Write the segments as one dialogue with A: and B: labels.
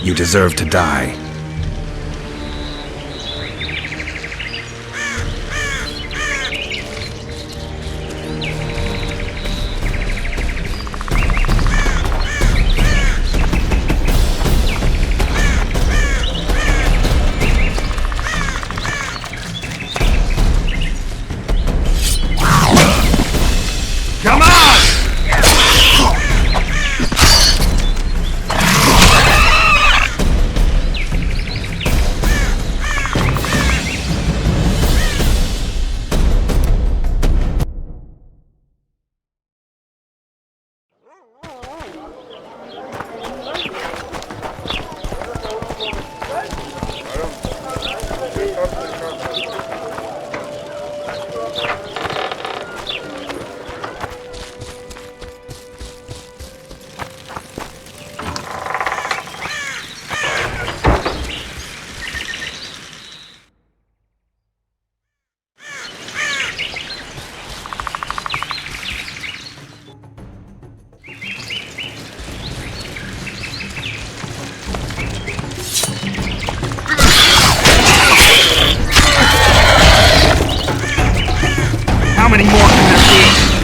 A: You deserve to die.
B: Come on! How many more can there be?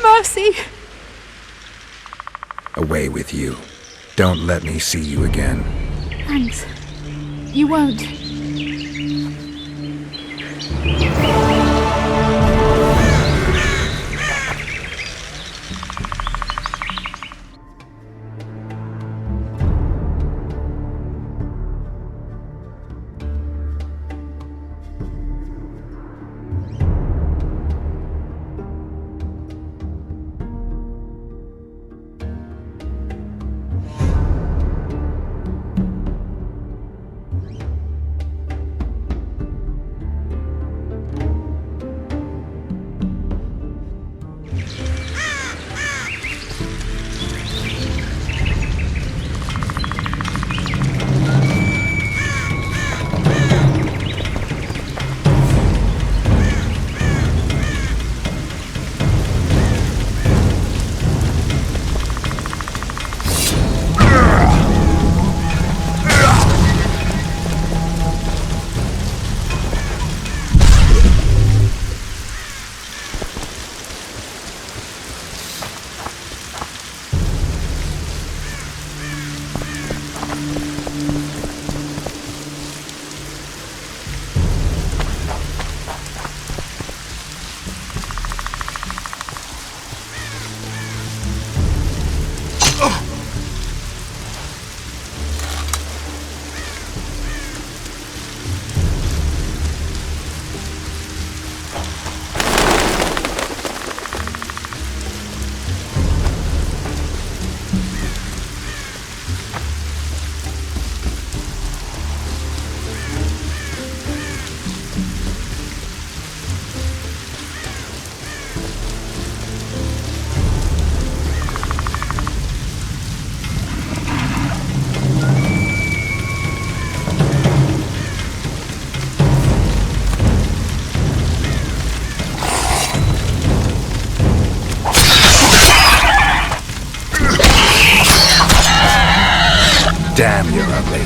C: Mercy!
A: Away with you. Don't let me see you again.
C: Thanks. You won't.
A: Damn, you're ugly.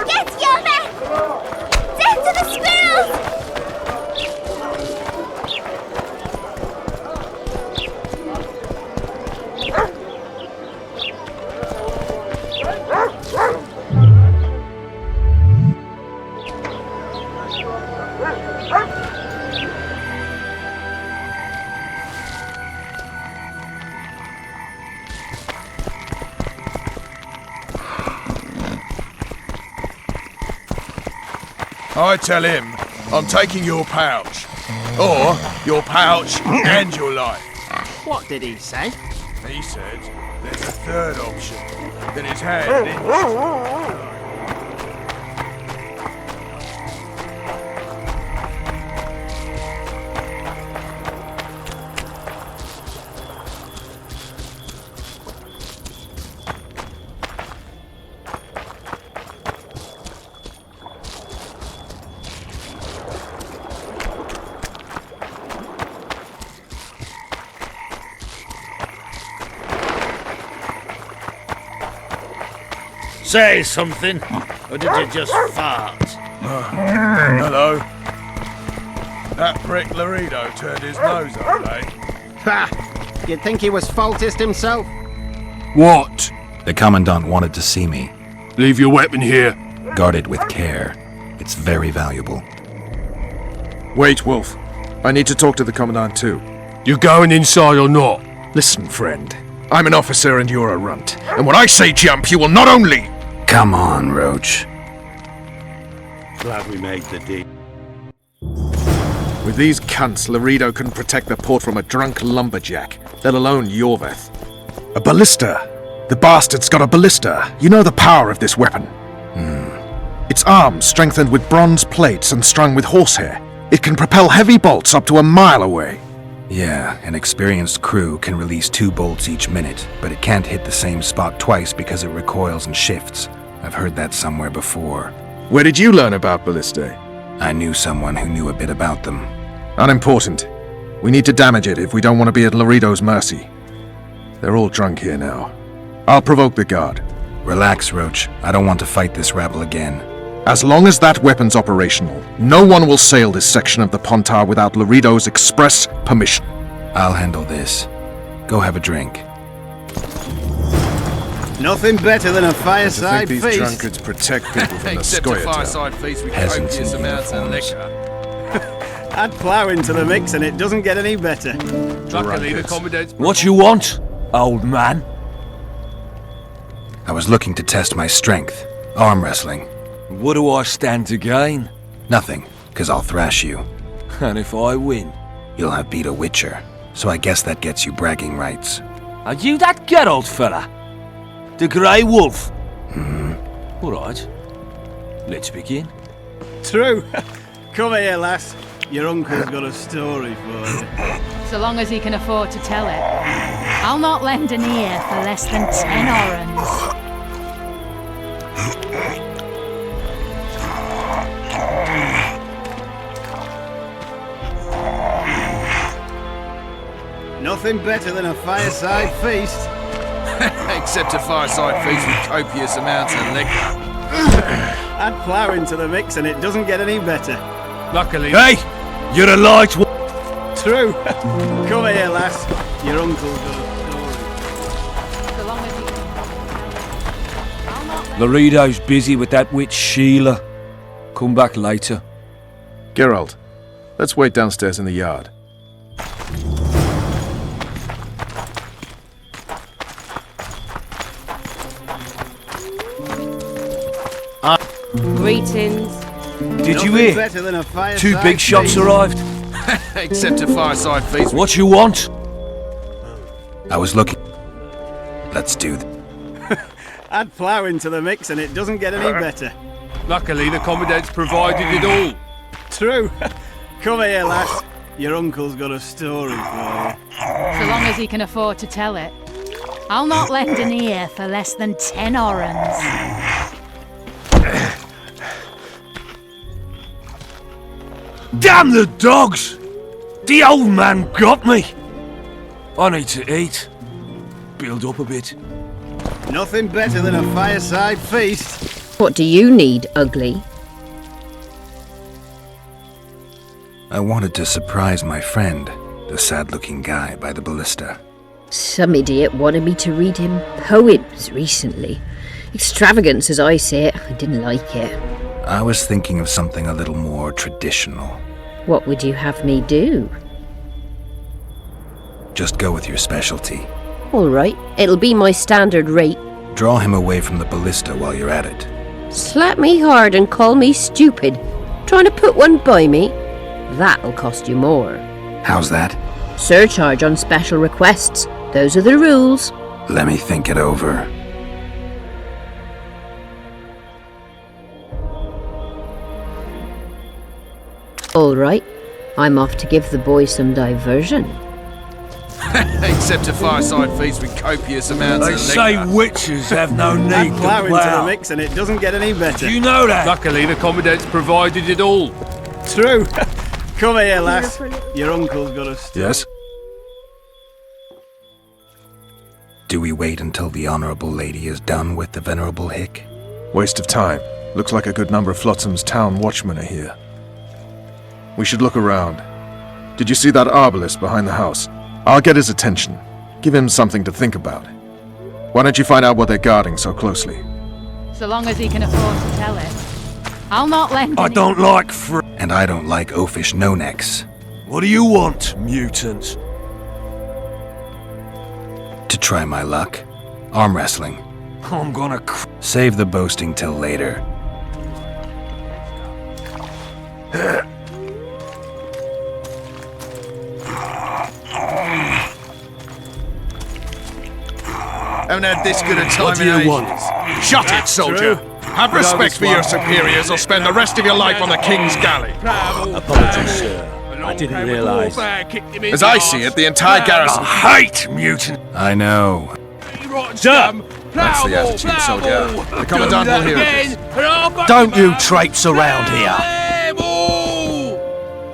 D: Get Yoma! Death to the squirrels!
E: I tell him I'm taking your pouch. Or your pouch and your life.
F: What did he say?
E: He said there's a third option that is handed in.
G: Say something, or did you just fart?
E: Hello. That prick Laredo turned his nose up, eh?
F: Ha! You'd think he was faultist himself?
B: What?
A: The Commandant wanted to see me.
B: Leave your weapon here.
A: Guard it with care. It's very valuable.
E: Wait, Wolf. I need to talk to the Commandant too.
B: You going inside or not?
E: Listen, friend. I'm an officer and you're a runt. And when I say jump, you will not only...
A: Come on, Roach.
G: Glad we made the deal.
E: With these cunts, Laredo can protect the port from a drunk lumberjack, let alone Yorveth. A ballista! The bastard's got a ballista. You know the power of this weapon. Its arms strengthened with bronze plates and strung with horsehair. It can propel heavy bolts up to a mile away.
A: Yeah, an experienced crew can release 2 bolts each minute, but it can't hit the same spot twice because it recoils and shifts. I've heard that somewhere before.
E: Where did you learn about ballistae?
A: I knew someone who knew a bit about them.
E: Unimportant. We need to damage it if we don't want to be at Laredo's mercy. They're all drunk here now. I'll provoke the guard.
A: Relax, Roach. I don't want to fight this rabble again.
E: As long as that weapon's operational, no one will sail this section of the Pontar without Laredo's express permission.
A: I'll handle this. Go have a drink.
F: Nothing better than a
E: To
F: fireside
E: think these
F: feast.
E: drunkards protect people from the
B: Except a
E: Scoia town.
B: fireside feast with
A: Peasants
B: copious
A: in
B: amounts of
A: uniforms.
B: liquor.
F: Add plough into the mix and it doesn't get any better.
B: Luckily, the Commandant's...
H: What you want, old man?
A: I was looking to test my strength. Arm wrestling.
H: What do I stand to gain?
A: Nothing, 'cause I'll thrash you.
H: And if I win?
A: You'll have beat a witcher, so I guess that gets you bragging rights.
H: Are you that Geralt fella? The Grey Wolf? All right. Let's begin.
F: True. Come here, lass. Your uncle's got a story for you.
C: So long as he can afford to tell it. I'll not lend an ear for less than 10 orans.
F: Nothing better than a fireside feast.
I: Except a fireside feast with copious amounts of liquor.
F: Add plough into the mix and it doesn't get any better.
B: Luckily,
H: Hey! You're a light one.
F: True. Come here, lass. Your uncle's got a story.
C: So long as he can... I'll not...
H: Laredo's busy with that witch Sheila. Come back later.
E: Geralt, let's wait downstairs in the yard.
J: Greetings.
H: Did you
F: Nothing
H: hear?
F: better than a fireside
H: 2 big shots
F: feast.
H: arrived.
I: Except a fireside feast with...
H: What you want?
A: I was looking. Let's do this.
F: Add plough into the mix and it doesn't get any better.
B: luckily the Commandant's provided it all.
F: True. Come here, lass. Your uncle's got a story for you.
C: So long as he can afford to tell it. I'll not lend an ear for less than 10 orens.
H: Damn the dogs! The old man got me! I need to eat. Build up a bit.
F: Nothing better than a fireside feast.
J: What do you need, ugly?
A: I wanted to surprise my friend, the sad-looking guy by the ballista.
J: Some idiot wanted me to read him poems recently. Extravagance as I see it, I didn't like it.
A: I was thinking of something a little more traditional.
J: What would you have me do?
A: Just go with your specialty.
J: All right, it'll be my standard rate.
A: Draw him away from the ballista while you're at it.
J: Slap me hard and call me stupid. Trying to put one by me? That'll cost you more.
A: How's that?
J: Surcharge on special requests. Those are the rules.
A: Let me think it over.
J: All right, I'm off to give the boy some diversion.
I: Except a fireside feast with copious amounts
H: They
I: of
H: say
I: liquor.
H: witches have no need
F: Add
H: to
F: plough into the
H: plough.
F: mix and it doesn't get any better.
H: You know that?
B: Luckily the Commandant's provided it all.
F: True. Come here, lass. Your uncle's got a story.
E: Yes?
A: Do we wait until the Honourable Lady is done with the Venerable Hick?
E: Waste of time. Looks like a good number of Flotsam's town watchmen are here. We should look around. Did you see that arbalist behind the house? I'll get his attention. Give him something to think about. Why don't you find out what they're guarding so closely?
C: So long as he can afford to tell it. I'll not lend
H: I
C: an
H: don't like
A: And I don't like oafish no-necks.
H: What do you want, mutant?
A: To try my luck. Arm wrestling.
H: I'm gonna
A: Save the boasting till later.
I: Haven't had this good a time
H: What do
I: in
H: you
I: ages.
H: want?
I: Shut it, soldier. Have respect for your superiors or spend the rest of your life on the King's galley.
G: Apologies, sir. I didn't realise.
I: As I see it, the entire garrison...
H: Hate mutant.
A: I know.
G: Sir!
I: That's the attitude, soldier. The Commandant will hear of this.
H: Don't you traipse around here.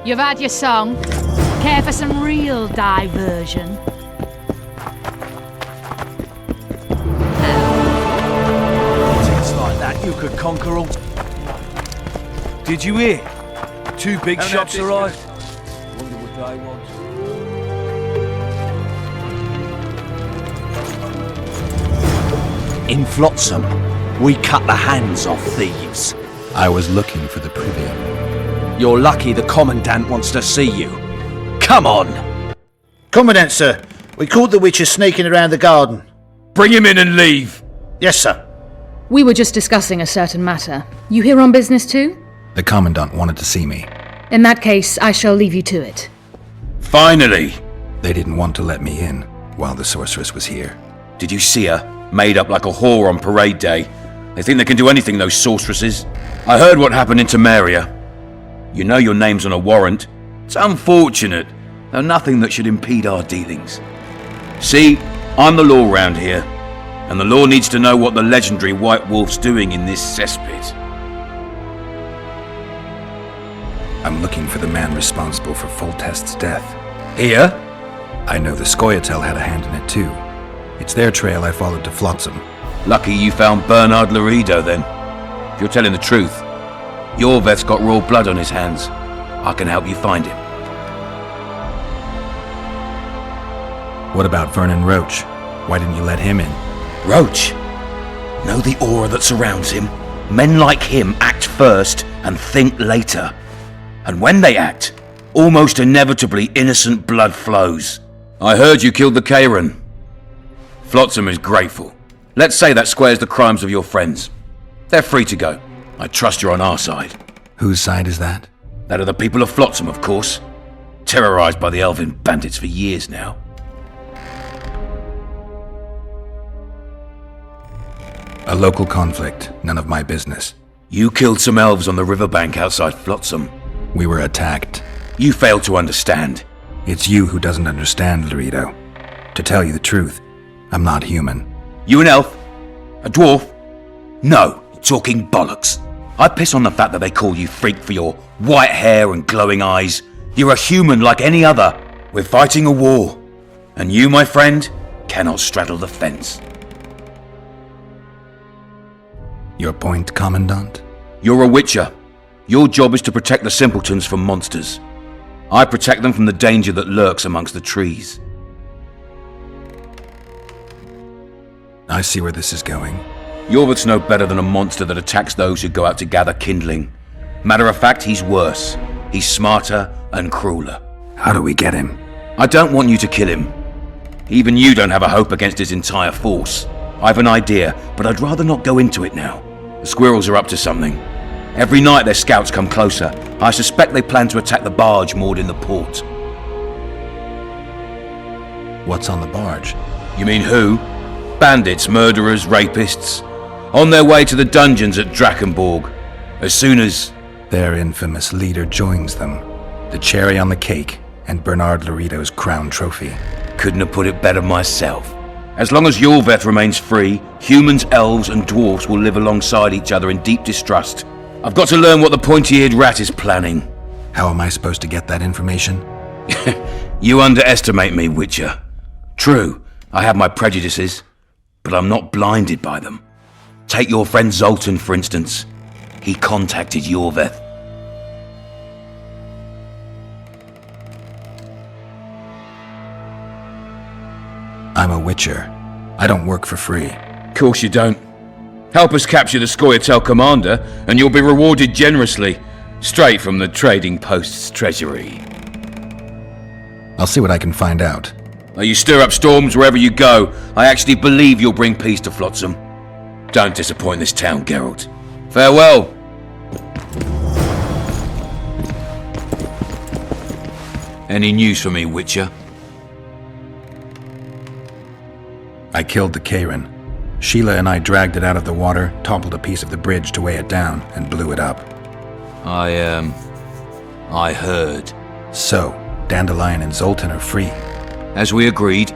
C: You've had your song. Care for some real diversion?
H: Things like that you could conquer all. Did you hear? 2 big shots arrived. Wonder what they want.
G: In Flotsam, we cut the hands off thieves.
A: I was looking for the privy.
G: You're lucky the Commandant wants to see you. Come on!
K: Commandant, sir. We caught the witches sneaking around the garden.
H: Bring him in and leave.
K: Yes, sir.
L: We were just discussing a certain matter. You here on business too?
A: The Commandant wanted to see me.
L: In that case, I shall leave you to it.
G: Finally!
A: They didn't want to let me in while the sorceress was here.
G: Did you see her? Made up like a whore on parade day. They think they can do anything, those sorceresses. I heard what happened in Temeria. You know your name's on a warrant. It's unfortunate, though nothing that should impede our dealings. See, I'm the law round here, and the law needs to know what the legendary White Wolf's doing in this cesspit.
A: I'm looking for the man responsible for Foltest's death.
G: Here?
A: I know the Scoia'tael had a hand in it too. It's their trail I followed to Flotsam.
G: Lucky you found Bernard Laredo then. If you're telling the truth, Yorveth's got raw blood on his hands. I can help you find him.
A: What about Vernon Roach? Why didn't you let him in?
G: Roach? Know the aura that surrounds him? Men like him act first and think later. And when they act, almost inevitably innocent blood flows. I heard you killed the Karen. Flotsam is grateful. Let's say that squares the crimes of your friends. They're free to go. I trust you're on our side.
A: Whose side is that?
G: That of the people of Flotsam, of course. Terrorized by the elven bandits for years now.
A: A local conflict, none of my business.
G: You killed some elves on the riverbank outside Flotsam.
A: We were attacked.
G: You failed to understand.
A: It's you who doesn't understand, Laredo. To tell you the truth, I'm not human.
G: You an elf? A dwarf? No, talking bollocks. I piss on the fact that they call you freak for your white hair and glowing eyes. You're a human like any other. We're fighting a war. And you, my friend, cannot straddle the fence.
A: Your point, Commandant?
G: You're a witcher. Your job is to protect the simpletons from monsters. I protect them from the danger that lurks amongst the trees.
A: I see where this is going.
G: Yorveth's no better than a monster that attacks those who go out to gather kindling. Matter of fact, he's worse. He's smarter and crueler.
A: How do we get him?
G: I don't want you to kill him. Even you don't have a hope against his entire force. I've an idea, but I'd rather not go into it now. The squirrels are up to something. Every night their scouts come closer. I suspect they plan to attack the barge moored in the port.
A: What's on the barge?
G: You mean who? Bandits, murderers, rapists. On their way to the dungeons at Drakenborg. As soon as...
A: Their infamous leader joins them. The cherry on the cake and Bernard Laredo's crown trophy.
G: Couldn't have put it better myself. As long as Yorveth remains free, humans, elves and dwarfs will live alongside each other in deep distrust. I've got to learn what the pointy-eared rat is planning.
A: How am I supposed to get that information?
G: You underestimate me, Witcher. True, I have my prejudices, but I'm not blinded by them. Take your friend Zoltan, for instance. He contacted Yorveth.
A: I'm a witcher. I don't work for free.
G: Course you don't. Help us capture the Scoia'tael commander, and you'll be rewarded generously, straight from the trading post's treasury.
A: I'll see what I can find out.
G: You stir up storms wherever you go. I actually believe you'll bring peace to Flotsam. Don't disappoint this town, Geralt. Farewell. Any news for me, Witcher?
A: I killed the Karen. Sheila and I dragged it out of the water, toppled a piece of the bridge to weigh it down, and blew it up.
G: I heard.
A: So, Dandelion and Zoltan are free.
G: As we agreed.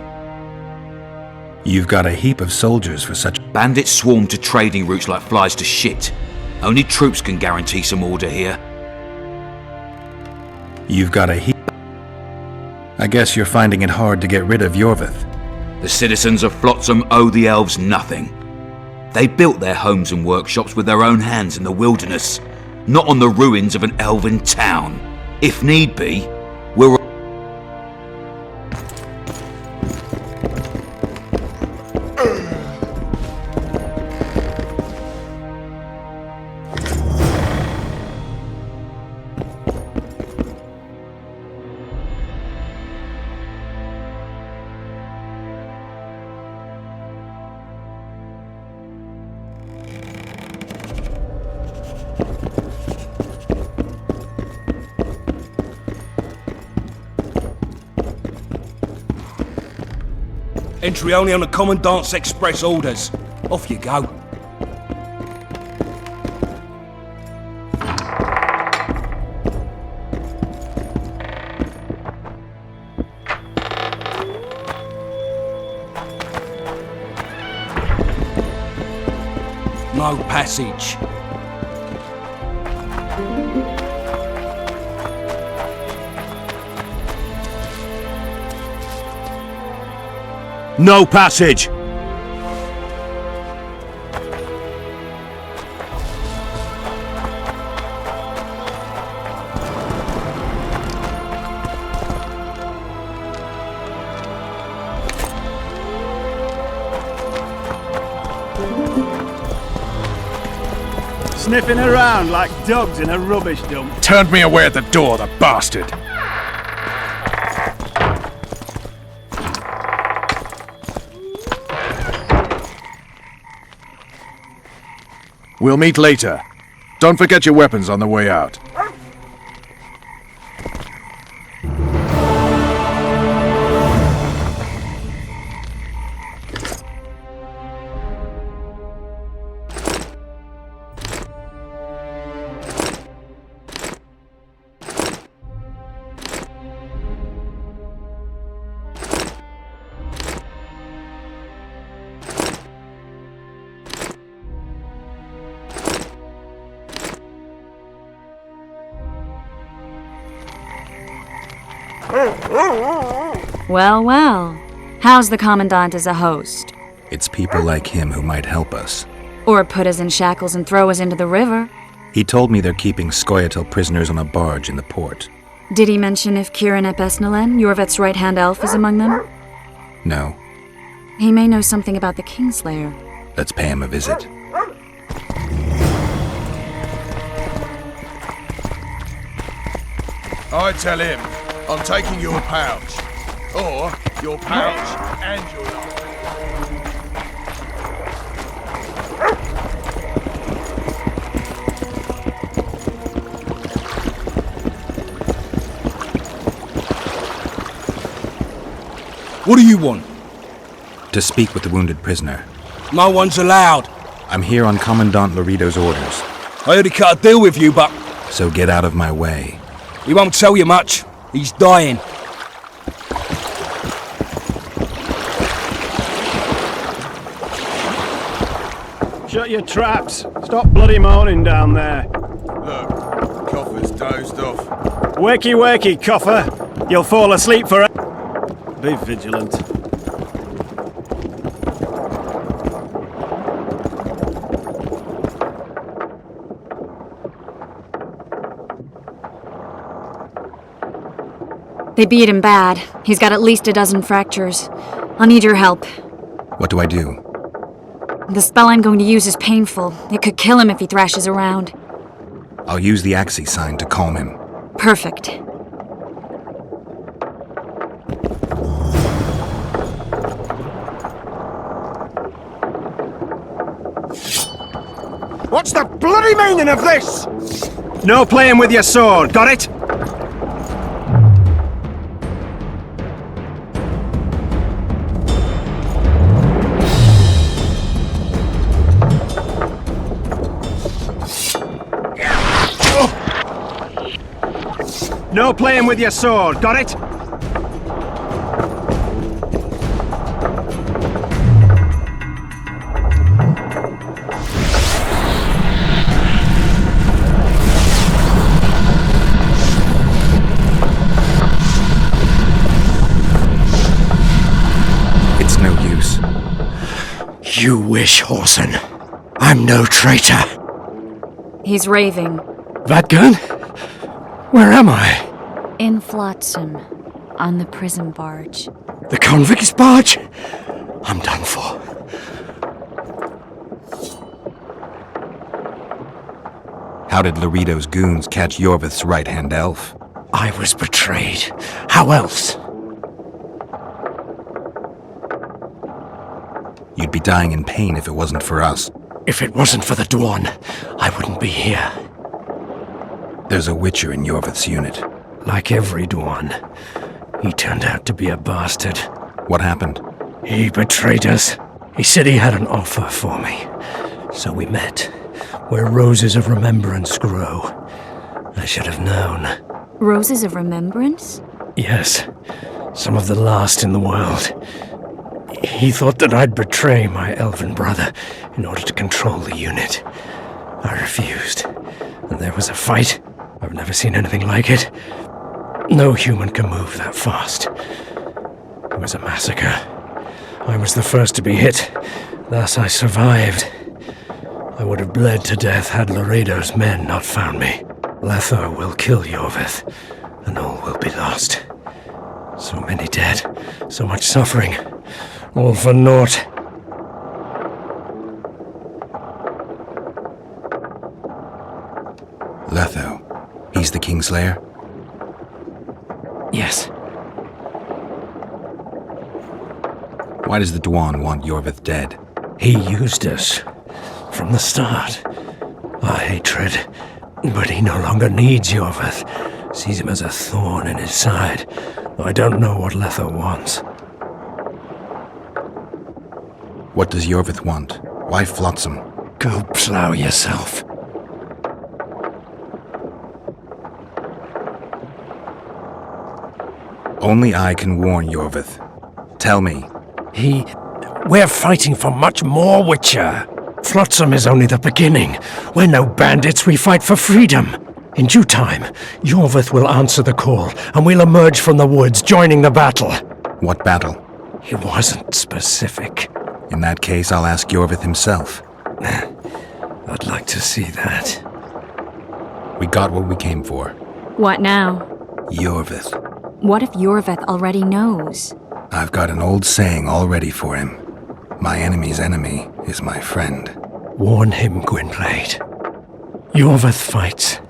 A: You've got a heap of soldiers for such...
G: Bandits swarm to trading routes like flies to shit. Only troops can guarantee some order here.
A: You've got a heap... I guess you're finding it hard to get rid of Yorveth.
G: The citizens of Flotsam owe the elves nothing. They built their homes and workshops with their own hands in the wilderness, not on the ruins of an elven town. If need be, we're...
H: Entry only on the Commandant's express orders. Off you go. No passage. No passage!
F: Sniffing around like dogs in a rubbish dump.
E: Turned me away at the door, the bastard. We'll meet later. Don't forget your weapons on the way out.
M: Well, well. How's the Commandant as a host?
A: It's people like him who might help us.
M: Or put us in shackles and throw us into the river.
A: He told me they're keeping Scoia'tael prisoners on a barge in the port.
M: Did he mention if Kieran ep Esnalen, Yorveth's right-hand elf, is among them?
A: No.
M: He may know something about the Kingslayer.
A: Let's pay him a visit.
I: I tell him I'm taking your pouch. Or your pouch and your life.
H: What do you want?
A: To speak with the wounded prisoner.
H: No one's allowed.
A: I'm here on Commandant Laredo's orders.
H: I already cut a deal with you, but...
A: So get out of my way.
H: He won't tell you much. He's dying.
F: Shut your traps. Stop bloody moaning down there.
I: Look, Coffer's dozed off.
F: Wakey, wakey, Coffer. You'll fall asleep for... Be vigilant.
M: They beat him bad. He's got at least a dozen fractures. I'll need your help.
A: What do I do?
M: The spell I'm going to use is painful. It could kill him if he thrashes around.
A: I'll use the Axii sign to calm him.
M: Perfect.
F: What's the bloody meaning of this? No playing with your sword, got it? No playing with your sword, got it?
A: It's no use.
N: You wish, Horson. I'm no traitor.
M: He's raving.
N: Vadgun? Where am I?
M: In Flotsam, on the prison barge.
N: The convict's barge? I'm done for.
A: How did Laredo's goons catch Yorveth's right-hand elf?
N: I was betrayed. How else?
A: You'd be dying in pain if it wasn't for us.
N: If it wasn't for the Dwan, I wouldn't be here.
A: There's a Witcher in Yorveth's unit.
N: Like every Dwan, he turned out to be a bastard.
A: What happened?
N: He betrayed us. He said he had an offer for me. So we met, where roses of remembrance grow. I should have known.
M: Roses of remembrance?
N: Yes, some of the last in the world. He thought that I'd betray my elven brother in order to control the unit. I refused, and there was a fight. I've never seen anything like it. No human can move that fast. It was a massacre. I was the first to be hit. Thus I survived. I would have bled to death had Laredo's men not found me. Letho will kill Yorvith, and all will be lost. So many dead, so much suffering, all for naught.
A: Letho. He's the Kingslayer?
N: Yes.
A: Why does the Dwan want Yorvith dead?
N: He used us from the start. Our hatred. But he no longer needs Yorvith. Sees him as a thorn in his side. Though I don't know what Letho wants.
A: What does Yorvith want? Why Flotsam?
N: Go plough yourself.
A: Only I can warn Yorvith. Tell me.
N: We're fighting for much more, Witcher. Flotsam is only the beginning. We're no bandits, we fight for freedom. In due time, Yorvith will answer the call, and we'll emerge from the woods, joining the battle.
A: What battle?
N: He wasn't specific.
A: In that case, I'll ask Yorvith himself.
N: I'd like to see that.
A: We got what we came for.
M: What now?
A: Yorvith.
M: What if Yorvith already knows?
A: I've got an old saying all ready for him. My enemy's enemy is my friend.
N: Warn him, Gwynblade. Yorvith fights,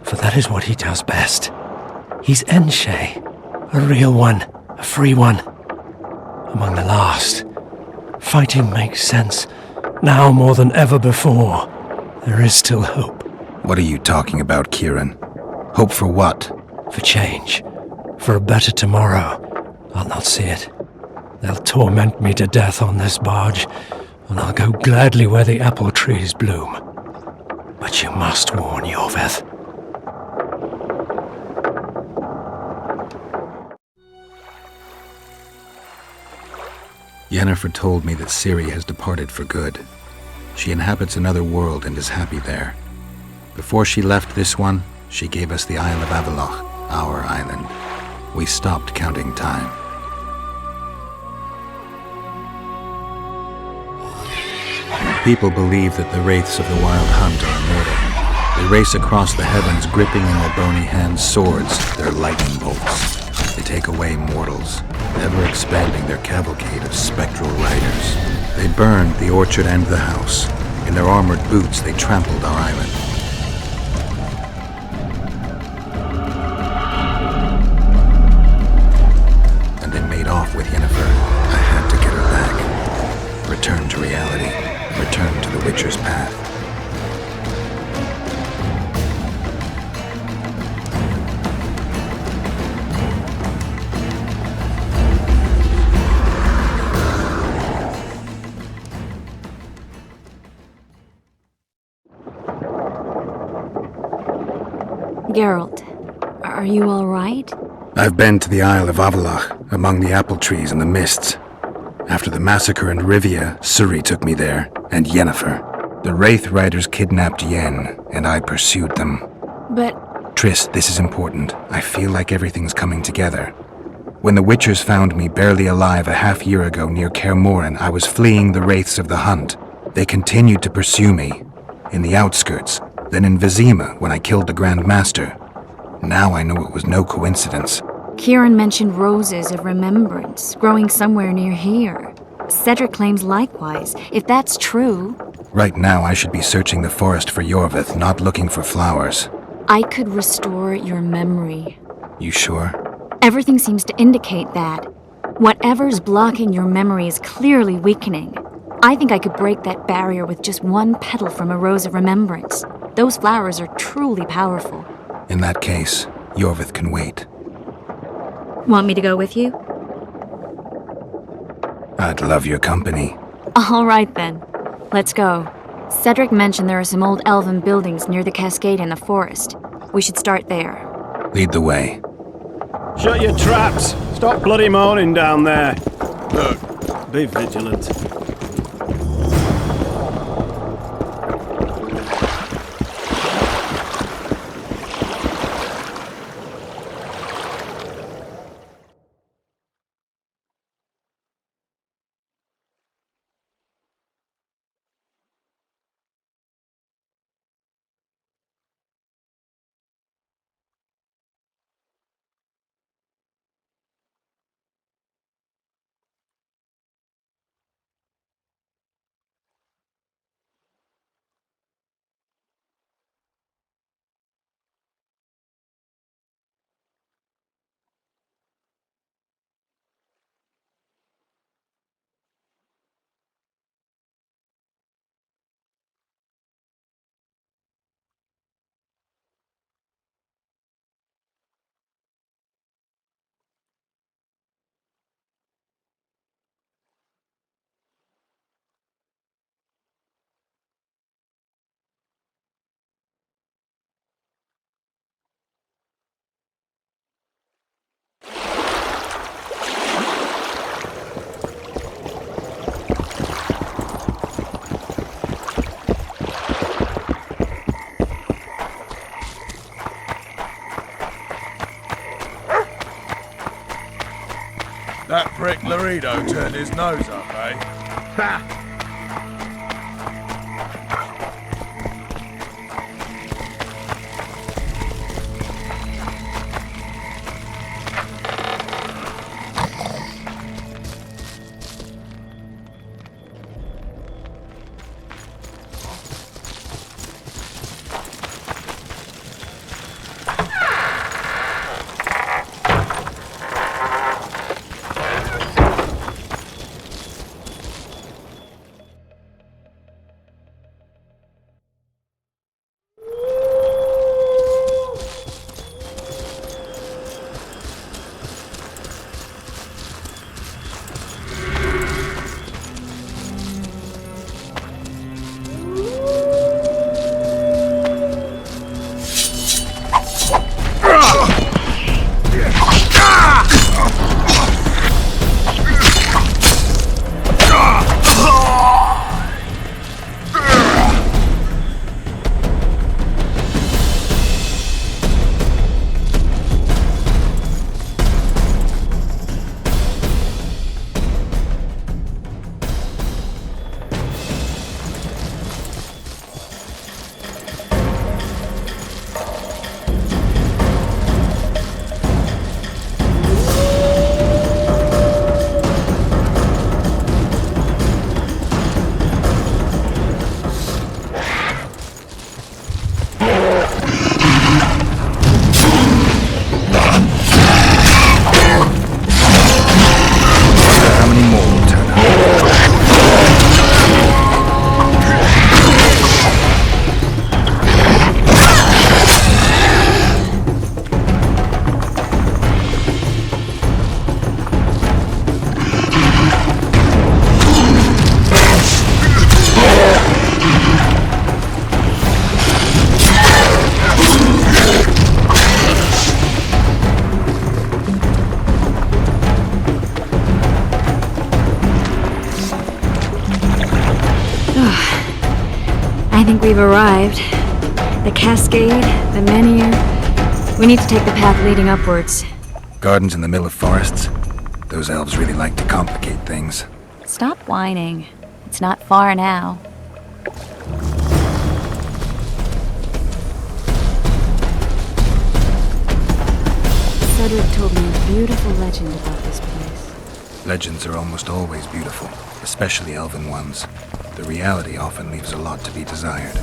N: for that is what he does best. He's Enshe, a real one, a free one. Among the last. Fighting makes sense. Now more than ever before. There is still hope.
A: What are you talking about, Kieran? Hope for what?
N: For change. For a better tomorrow. I'll not see it. They'll torment me to death on this barge, and I'll go gladly where the apple trees bloom. But you must warn Yorvith.
A: Yennefer told me that Ciri has departed for good. She inhabits another world and is happy there. Before she left this one, she gave us the Isle of Avalok, our island. We stopped counting time. People believe that the wraiths of the Wild Hunt are immortal. They race across the heavens, gripping in their bony hands swords, their lightning bolts. They take away mortals, ever expanding their cavalcade of spectral riders. They burned the orchard and the house. In their armored boots, they trampled our island. And they made off with Yennefer. I had to get her back. Return to reality. Return to the Witcher's path.
M: Geralt, are you all right?
A: I've been to the Isle of Avalok, among the apple trees and the mists. After the massacre in Rivia, Ciri took me there, and Yennefer. The Wraith Riders kidnapped Yen, and I pursued them.
M: But...
A: Triss, this is important. I feel like everything's coming together. When the Witchers found me barely alive a half-year ago near Kaer Morhen, I was fleeing the Wraiths of the Hunt. They continued to pursue me, in the outskirts, then in Vizima when I killed the Grand Master. Now I know it was no coincidence.
M: Kieran mentioned roses of remembrance growing somewhere near here. Cedric claims likewise. If that's true...
A: Right now I should be searching the forest for Yorvith, not looking for flowers.
M: I could restore your memory.
A: You sure?
M: Everything seems to indicate that. Whatever's blocking your memory is clearly weakening. I think I could break that barrier with just one petal from a rose of remembrance. Those flowers are truly powerful.
A: In that case, Yorvith can wait.
M: Want me to go with you?
A: I'd love your company.
M: All right then. Let's go. Cedric mentioned there are some old elven buildings near the cascade in the forest. We should start there.
A: Lead the way.
F: Shut your traps! Stop bloody moaning down there. Look, be vigilant.
I: Greedo turned his nose up, eh?
F: Ha!
M: I think we've arrived. The cascade, the menhir. We need to take the path leading upwards.
A: Gardens in the middle of forests. Those elves really like to complicate things.
M: Stop whining. It's not far now. Cedric told me a beautiful legend about this place.
A: Legends are almost always beautiful, especially elven ones. The reality often leaves a lot to be desired.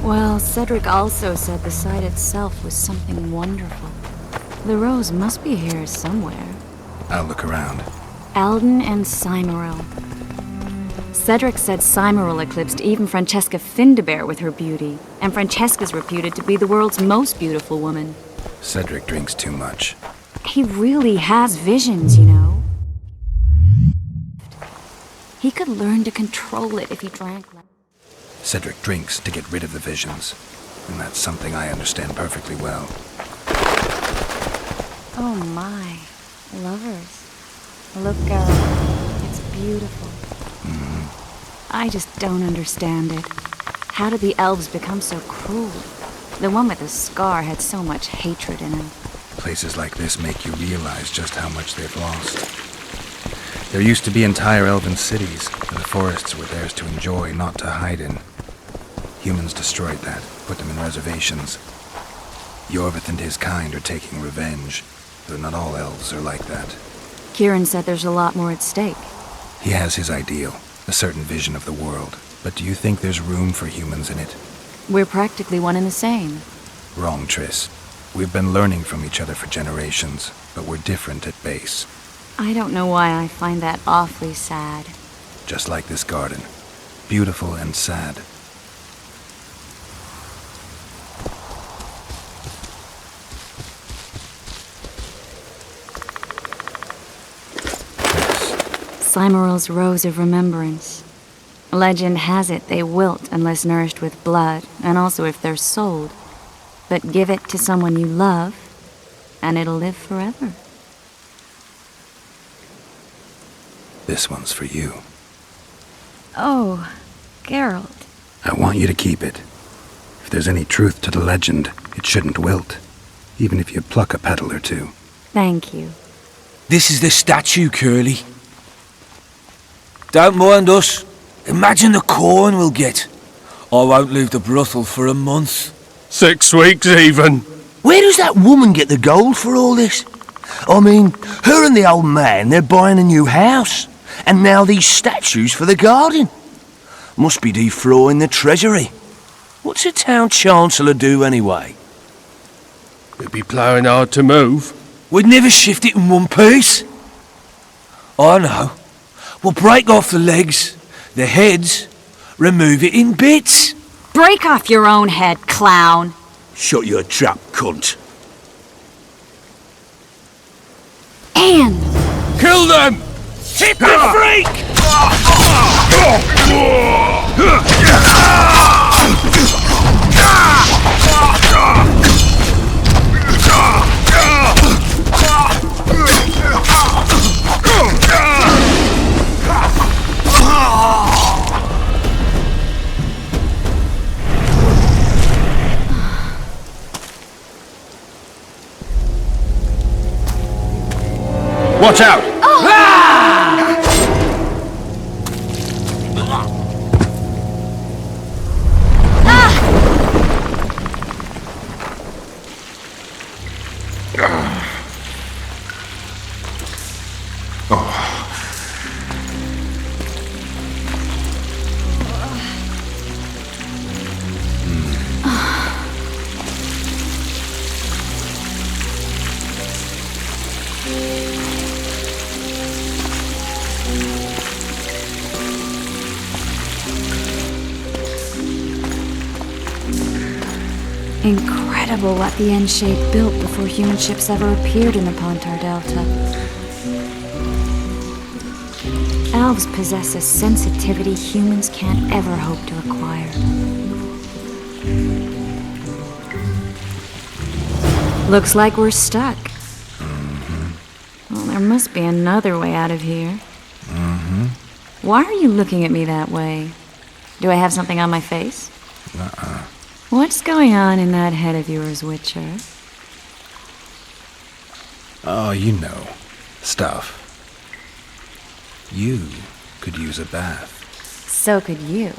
M: Well, Cedric also said the site itself was something wonderful. The rose must be here somewhere.
A: I'll look around.
M: Alden and Cymoril. Cedric said Cymoril eclipsed even Francesca Findabair with her beauty, and Francesca's reputed to be the world's most beautiful woman.
A: Cedric drinks too much.
M: He really has visions, you know. He could learn to control it if he drank less.
A: Cedric drinks to get rid of the visions, and that's something I understand perfectly well.
M: Oh my, lovers. Look, it's beautiful. I just don't understand it. How did the elves become so cruel? The one with the scar had so much hatred in him.
A: Places like this make you realize just how much they've lost. There used to be entire elven cities, and the forests were theirs to enjoy, not to hide in. Humans destroyed that, put them in reservations. Yorvith and his kind are taking revenge, though not all elves are like that.
M: Kieran said there's a lot more at stake.
A: He has his ideal, a certain vision of the world. But do you think there's room for humans in it?
M: We're practically one and the same.
A: Wrong, Triss. We've been learning from each other for generations, but we're different at base.
M: I don't know why I find that awfully sad.
A: Just like this garden. Beautiful and sad.
M: Cymoril's Rose of Remembrance. Legend has it they wilt unless nourished with blood, and also if they're sold. But give it to someone you love, and it'll live forever.
A: This one's for you.
M: Oh, Geralt.
A: I want you to keep it. If there's any truth to the legend, it shouldn't wilt, even if you pluck a petal or two.
M: Thank you.
H: This is the statue, Curly. Don't mind us. Imagine the corn we'll get. I won't leave the brothel for a month.
B: 6 weeks even.
O: Where does that woman get the gold for all this? I mean, her and the old man, they're buying a new house. And now these statues for the garden. Must be defraying the treasury. What's a town chancellor do anyway?
B: We'd be ploughing hard to move.
H: We'd never shift it in one piece. I know. We'll break off the legs, the heads, remove it in bits.
M: Break off your own head, clown.
O: Shut your trap, cunt.
M: And
B: kill them!
H: Hit the freak!
G: Watch out!
M: Incredible what the N-shape built before human ships ever appeared in the Pontar Delta. Elves possess a sensitivity humans can't ever hope to acquire. Looks like we're stuck. Well, there must be another way out of here. Why are you looking at me that way? Do I have something on my face? What's going on in that head of yours, Witcher?
A: Oh, you know. Stuff. You could use a bath.
M: So could you.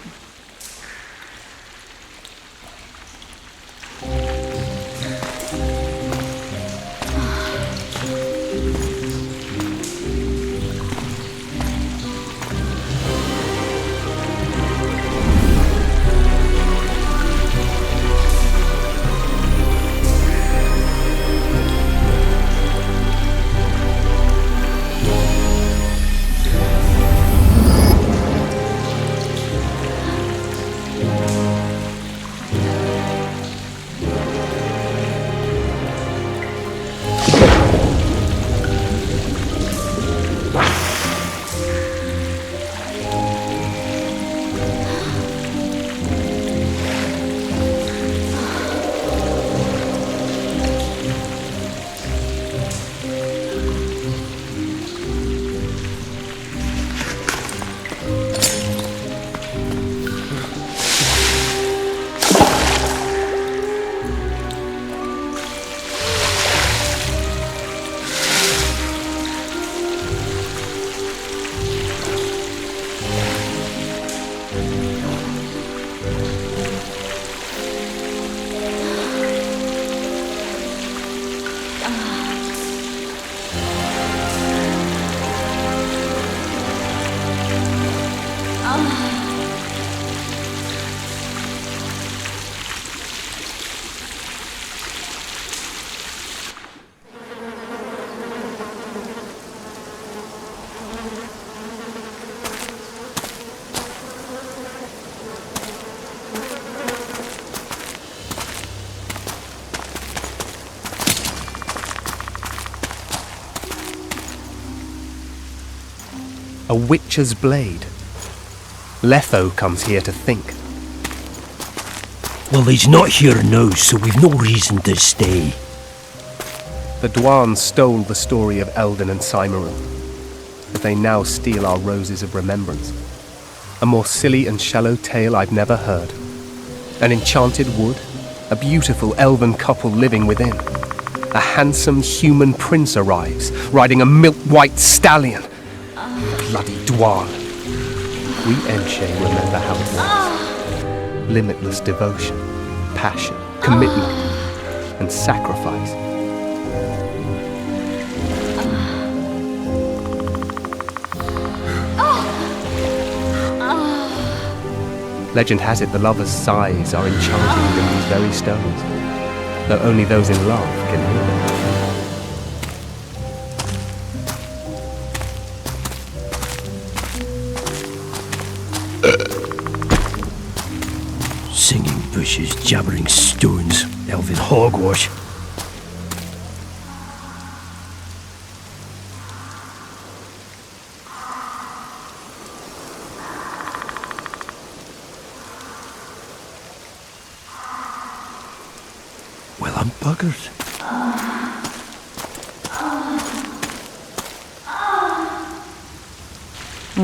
P: A witcher's blade. Letho comes here to think.
O: Well, he's not here now, so we've no reason to stay.
P: The Dwan stole the story of Eldon and Cymru, but they now steal our roses of remembrance. A more silly and shallow tale I've never heard. An enchanted wood, a beautiful elven couple living within. A handsome human prince arrives, riding a milk-white stallion. Bloody Dwan. we Enshe remember how it was. Limitless devotion, passion, commitment, and sacrifice. Legend has it the lovers' sighs are enchanted within these very stones, though only those in love can hear them.
N: Singing bushes, jabbering stones, elven hogwash. Well, I'm buggered.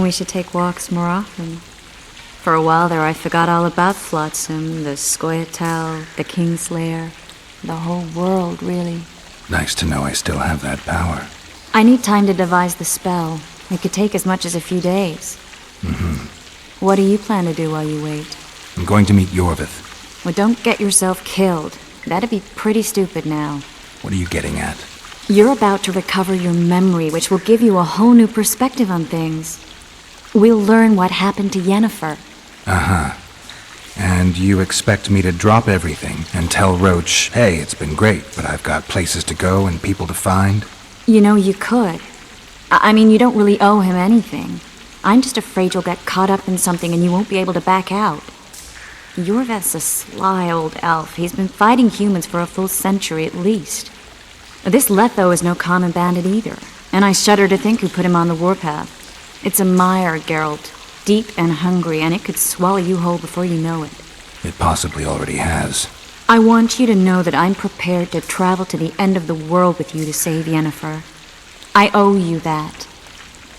M: We should take walks more often. For a while there I forgot all about Flotsam, the Scoia'tael, the Kingslayer, the whole world, really.
A: Nice to know I still have that power.
M: I need time to devise the spell. It could take as much as a few days. What do you plan to do while you wait?
A: I'm going to meet Yorvith.
M: Well, don't get yourself killed. That'd be pretty stupid now.
A: What are you getting at?
M: You're about to recover your memory, which will give you a whole new perspective on things. We'll learn what happened to Yennefer.
A: Uh-huh. And you expect me to drop everything and tell Roach, hey, it's been great, but I've got places to go and people to find?
M: You know, you could. I mean, you don't really owe him anything. I'm just afraid you'll get caught up in something and you won't be able to back out. Yorvith's a sly old elf. He's been fighting humans for a full century at least. This Letho is no common bandit either, and I shudder to think who put him on the warpath. It's a mire, Geralt. Deep and hungry, and it could swallow you whole before you know it.
A: It possibly already has.
M: I want you to know that I'm prepared to travel to the end of the world with you to save Yennefer. I owe you that.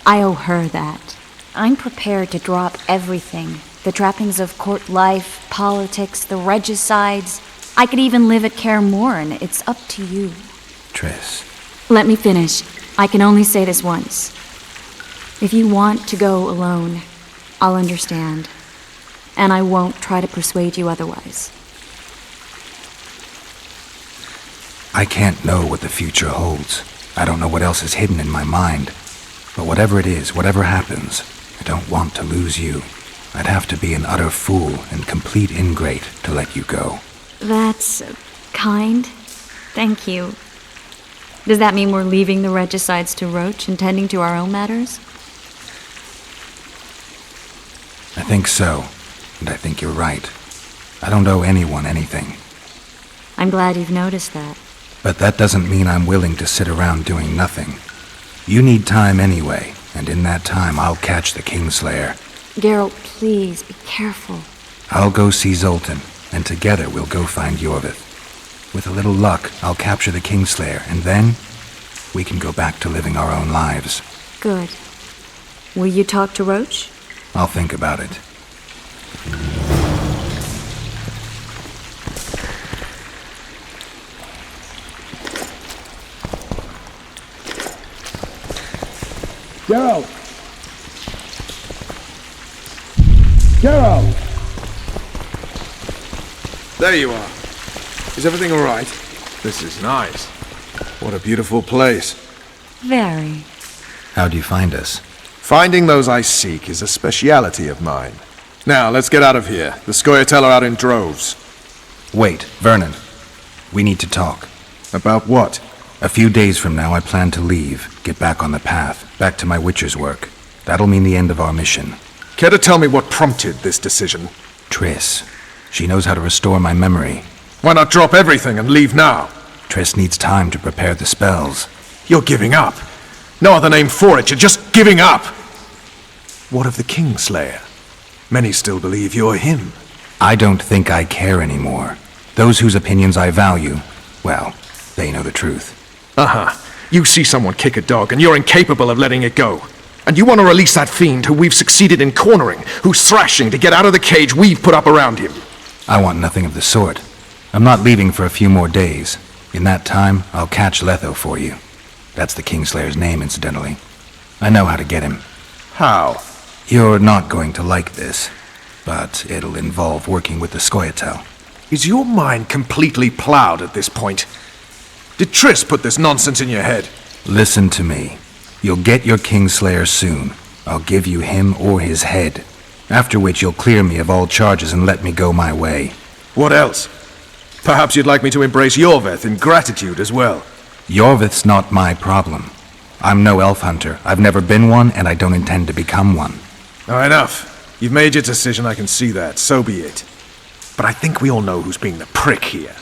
M: I owe her that. I'm prepared to drop everything. The trappings of court life, politics, the regicides. I could even live at Kaer Morhen. It's up to you.
A: Triss.
M: Let me finish. I can only say this once. If you want to go alone, I'll understand. And I won't try to persuade you otherwise.
A: I can't know what the future holds. I don't know what else is hidden in my mind. But whatever it is, whatever happens, I don't want to lose you. I'd have to be an utter fool and complete ingrate to let you go.
M: That's kind. Thank you. Does that mean we're leaving the regicides to Roach and tending to our own matters?
A: I think so, and I think you're right. I don't owe anyone anything.
M: I'm glad you've noticed that.
A: But that doesn't mean I'm willing to sit around doing nothing. You need time anyway, and in that time I'll catch the Kingslayer.
M: Geralt, please, be careful.
A: I'll go see Zoltan, and together we'll go find Yorvith. With a little luck, I'll capture the Kingslayer, and then we can go back to living our own lives.
M: Good. Will you talk to Roach?
A: I'll think about it.
I: Geralt! Geralt!
E: There you are. Is everything all right? This is nice. What a beautiful place.
M: Very.
A: How'd you find us?
E: Finding those I seek is a speciality of mine. Now, let's get out of here. The Scoia'tael are out in droves.
A: Wait, Vernon. We need to talk.
E: About what?
A: A few days from now, I plan to leave, get back on the path, back to my Witcher's work. That'll mean the end of our mission.
E: Care to tell me what prompted this decision?
A: Triss. She knows how to restore my memory.
E: Why not drop everything and leave now?
A: Triss needs time to prepare the spells.
E: You're giving up. No other name for it. You're just giving up. What of the Kingslayer? Many still believe you're him.
A: I don't think I care anymore. Those whose opinions I value, well, they know the truth.
E: Uh-huh. You see someone kick a dog and you're incapable of letting it go. And you want to release that fiend who we've succeeded in cornering, who's thrashing to get out of the cage we've put up around him.
A: I want nothing of the sort. I'm not leaving for a few more days. In that time, I'll catch Letho for you. That's the Kingslayer's name, incidentally. I know how to get him.
E: How?
A: You're not going to like this, but it'll involve working with the Scoia'tael.
E: Is your mind completely ploughed at this point? Did Triss put this nonsense in your head?
A: Listen to me. You'll get your Kingslayer soon. I'll give you him or his head. After which you'll clear me of all charges and let me go my way.
E: What else? Perhaps you'd like me to embrace Yorveth in gratitude as well.
A: Yorveth's not my problem. I'm no elf hunter. I've never been one, and I don't intend to become one.
E: Enough. You've made your decision, I can see that. So be it. But I think we all know who's being the prick here.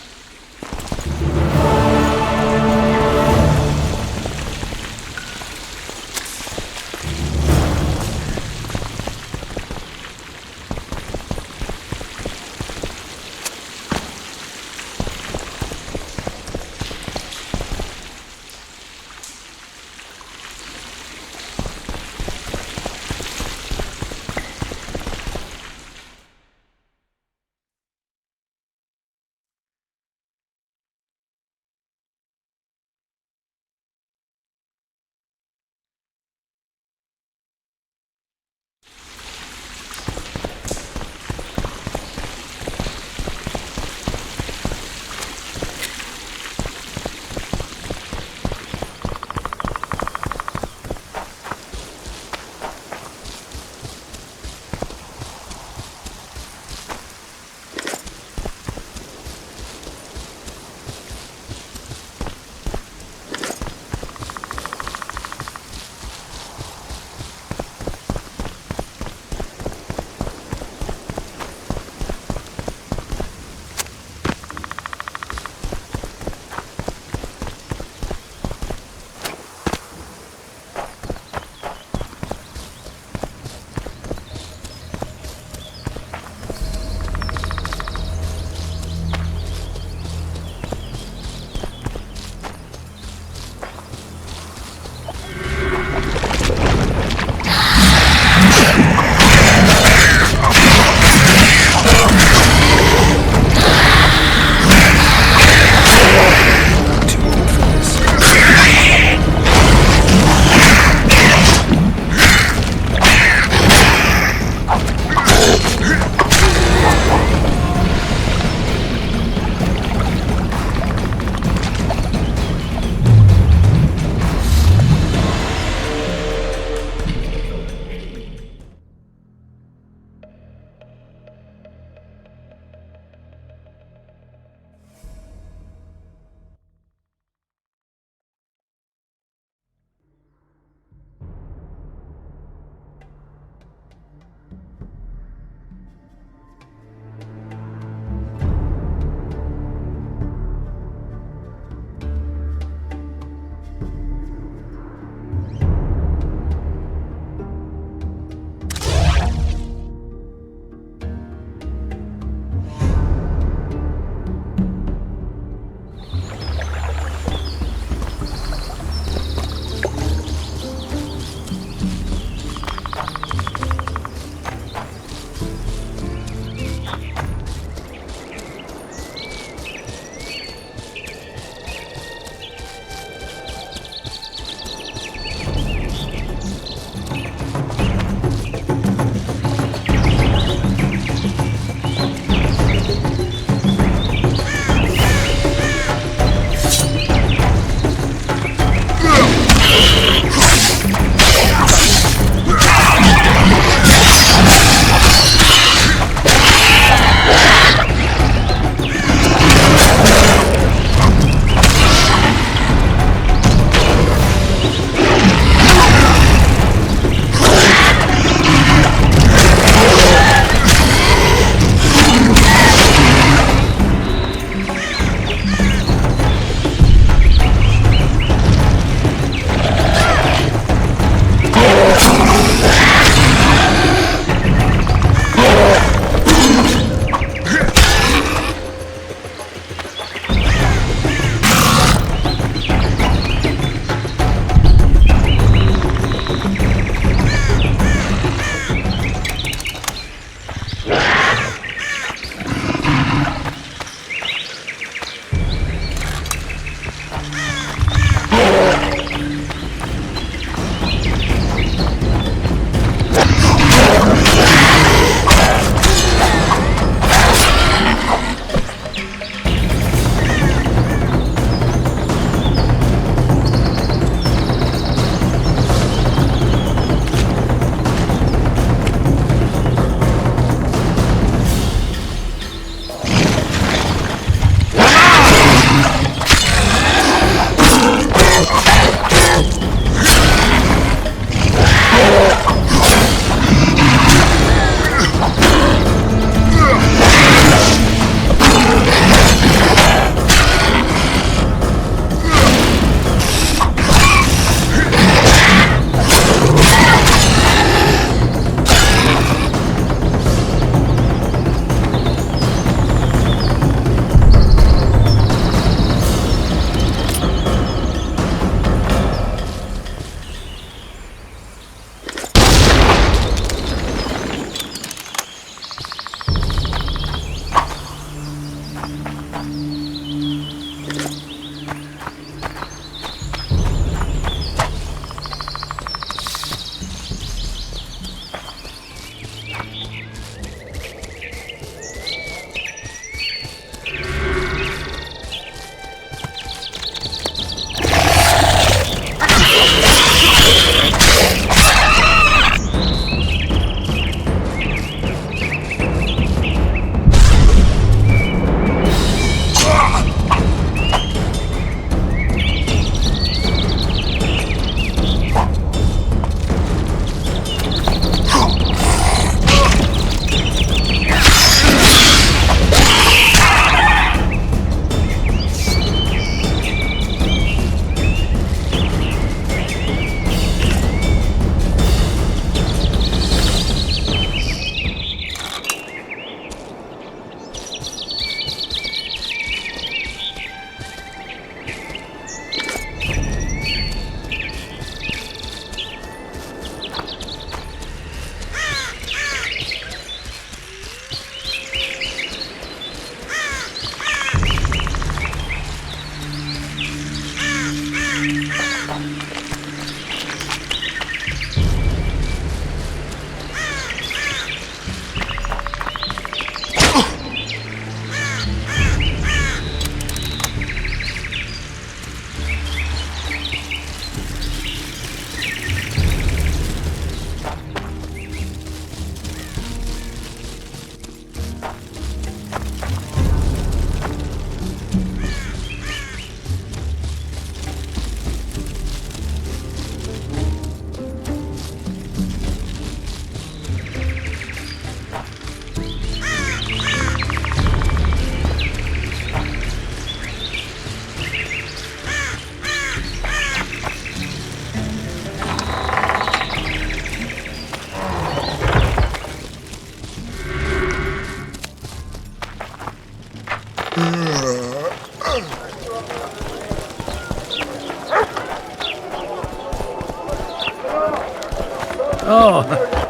K: Oh,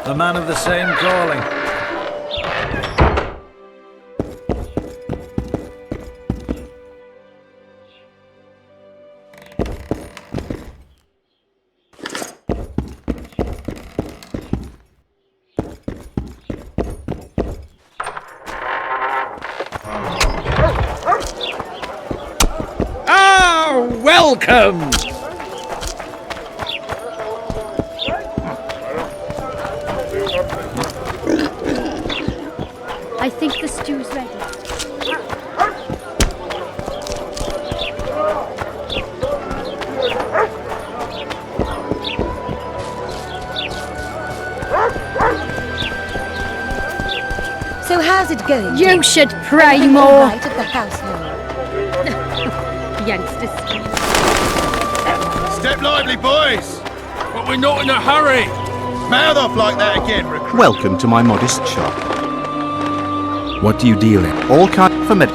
K: a man of the same calling.
B: Oh, welcome!
D: I think the stew's ready.
Q: So how's it going?
C: You should pray
Q: Everything
C: more.
Q: all right at the house now?
C: Youngsters.
I: Step lively, boys!
B: But we're not in a hurry!
I: Mouth off like that again, recruit.
E: Welcome to my modest shop.
A: What do you deal in?
E: All kind for mid.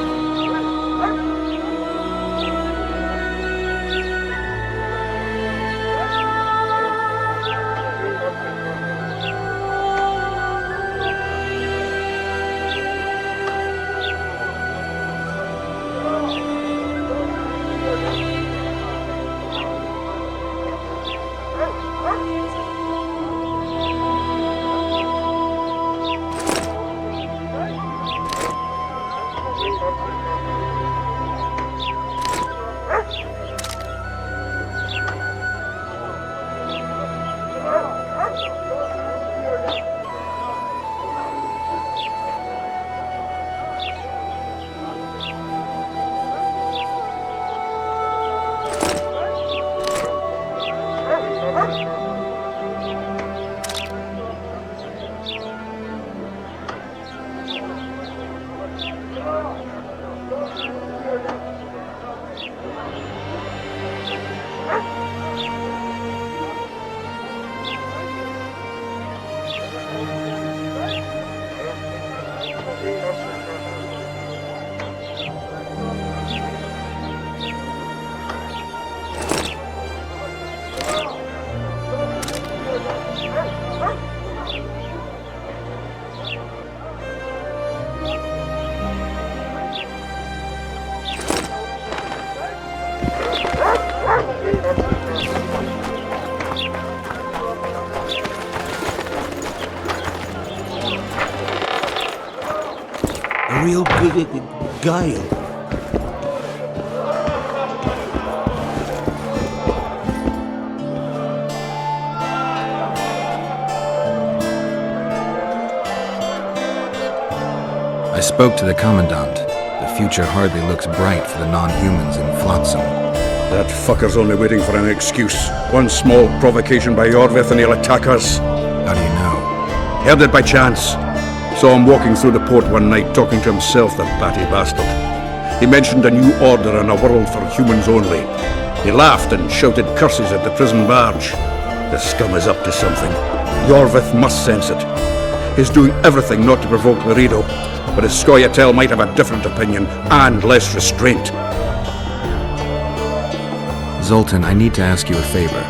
O: A real good gale.
A: I spoke to the Commandant. The future hardly looks bright for the non-humans in Flotsam.
R: That fucker's only waiting for an excuse. One small provocation by Yorvith and he'll attack us.
A: How do you know?
R: Heard it by chance. Saw him walking through the port one night talking to himself, the batty bastard. He mentioned a new order and a world for humans only. He laughed and shouted curses at the prison barge. The scum is up to something. Yorvith must sense it. He's doing everything not to provoke Laredo, but his Scoia'tael might have a different opinion and less restraint.
A: Zoltan, I need to ask you a favor.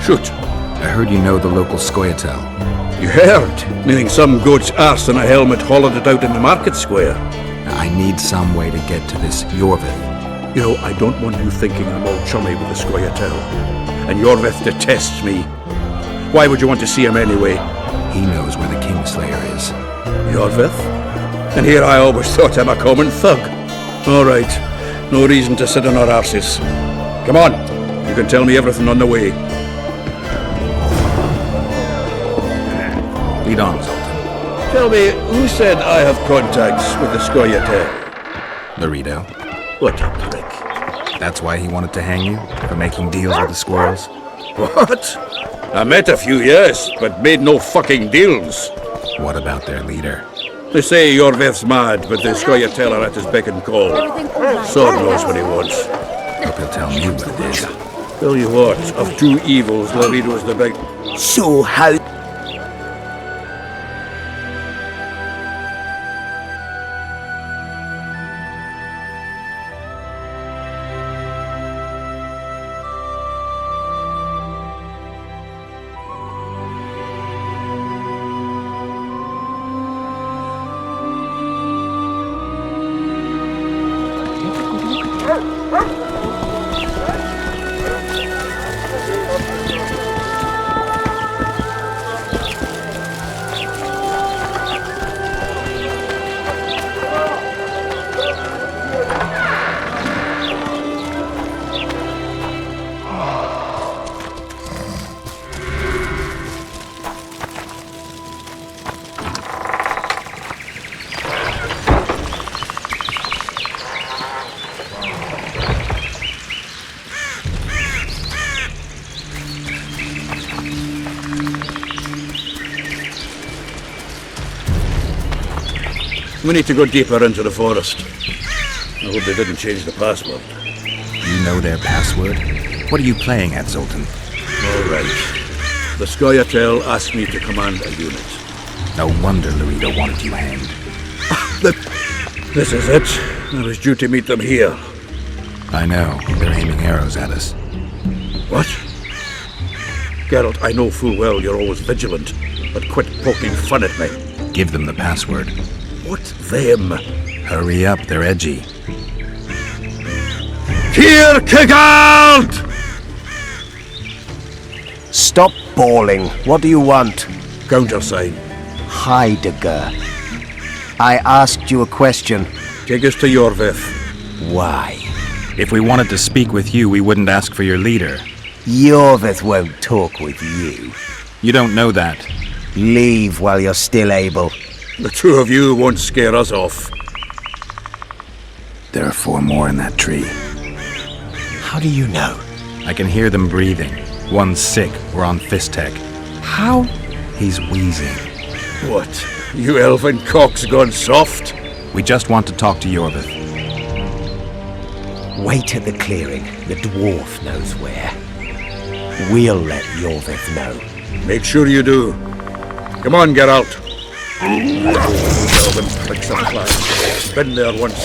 R: Shoot.
A: I heard you know the local Scoia'tael.
R: You heard? Meaning some goat's arse in a helmet hollowed it out in the market square.
A: I need some way to get to this Yorvith.
R: You know, I don't want you thinking I'm all chummy with the Scoia'tael. And Yorvith detests me. Why would you want to see him anyway?
A: He knows where the Kingslayer is.
R: Yorvith? And here I always thought him a common thug. All right. No reason to sit on our arses. Come on. You can tell me everything on the way.
A: Lead on, Zoltan.
R: Tell me, who said I have contacts with the Scoia'tael?
A: Laredo.
R: What a prick.
A: That's why he wanted to hang you? For making deals with the squirrels?
R: What? I met a few, yes, but made no fucking deals.
A: What about their leader?
R: They say Yorvith's mad, but the Scoia'tael are at his beck and call. Sword knows what he wants.
A: Hope he'll tell me what it is.
R: Tell you what, of two evils, Laredo's the big...
O: So how...
R: We need to go deeper into the forest. I hope they didn't change the password.
A: You know their password? What are you playing at, Zoltan?
R: All right. The Scoia'tael asked me to command a unit.
A: No wonder Louisa wanted you hanged.
R: This is it. I was due to meet them here.
A: I know. They're aiming arrows at us.
R: What? Geralt, I know full well you're always vigilant, but quit poking fun at me.
A: Give them the password.
R: What them?
A: Hurry up, they're edgy.
R: Here, Kigald!
O: Stop bawling. What do you want?
R: Countersign.
O: Heidegger. I asked you a question.
R: Take us to Yorvith.
O: Why?
A: If we wanted to speak with you, we wouldn't ask for your leader.
O: Yorvith won't talk with you.
A: You don't know that.
O: Leave while you're still able.
R: The two of you won't scare us off.
A: There are 4 more in that tree.
O: How do you know?
A: I can hear them breathing. One's sick. We're on Fistek.
O: How?
A: He's wheezing.
R: What? You elfin cock's gone soft?
A: We just want to talk to Yorvith.
O: Wait at the clearing. The dwarf knows where. We'll let Yorvith know.
R: Make sure you do. Come on, Geralt. Elven pricks of class. Been there once.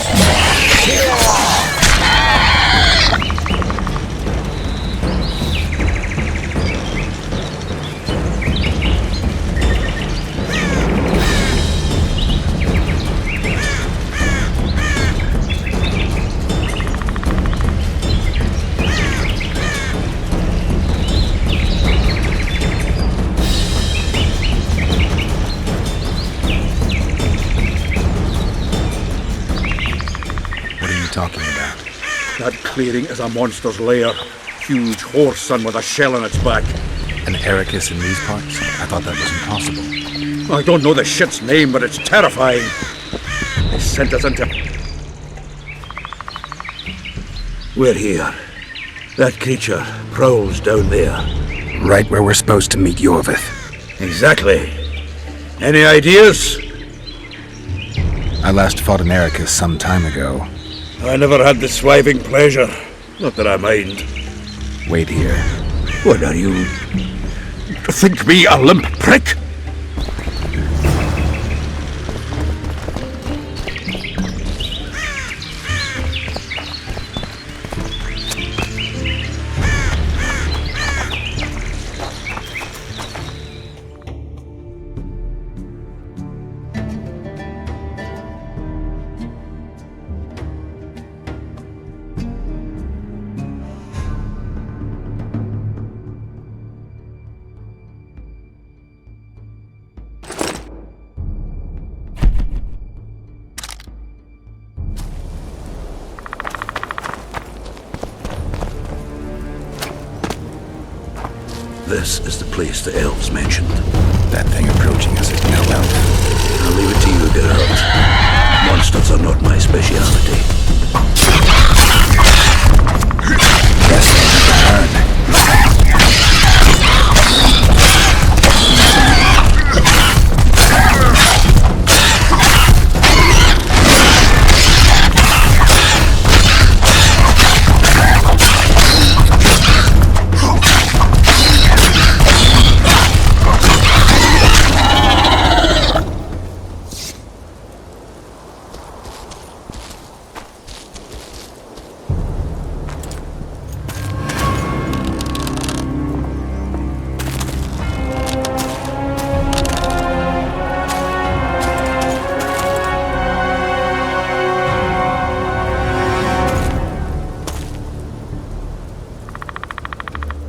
A: Talking about?
R: That clearing is a monster's lair. Huge horse son with a shell on its back.
A: An Ericus in these parts? I thought that was impossible.
R: I don't know the shit's name, but it's terrifying. They sent us into... We're here. That creature prowls down there.
A: Right where we're supposed to meet Yorvith.
R: Exactly. Any ideas?
A: I last fought an Ericus some time ago.
R: I never had the swiving pleasure. Not that I mind.
A: Wait here.
R: What are you... Think me a limp prick? This is the place the elves mentioned.
A: That thing approaching us is no elf.
R: I'll leave it to you, Geralt. Monsters are not my speciality.
A: Guess they'll never turn.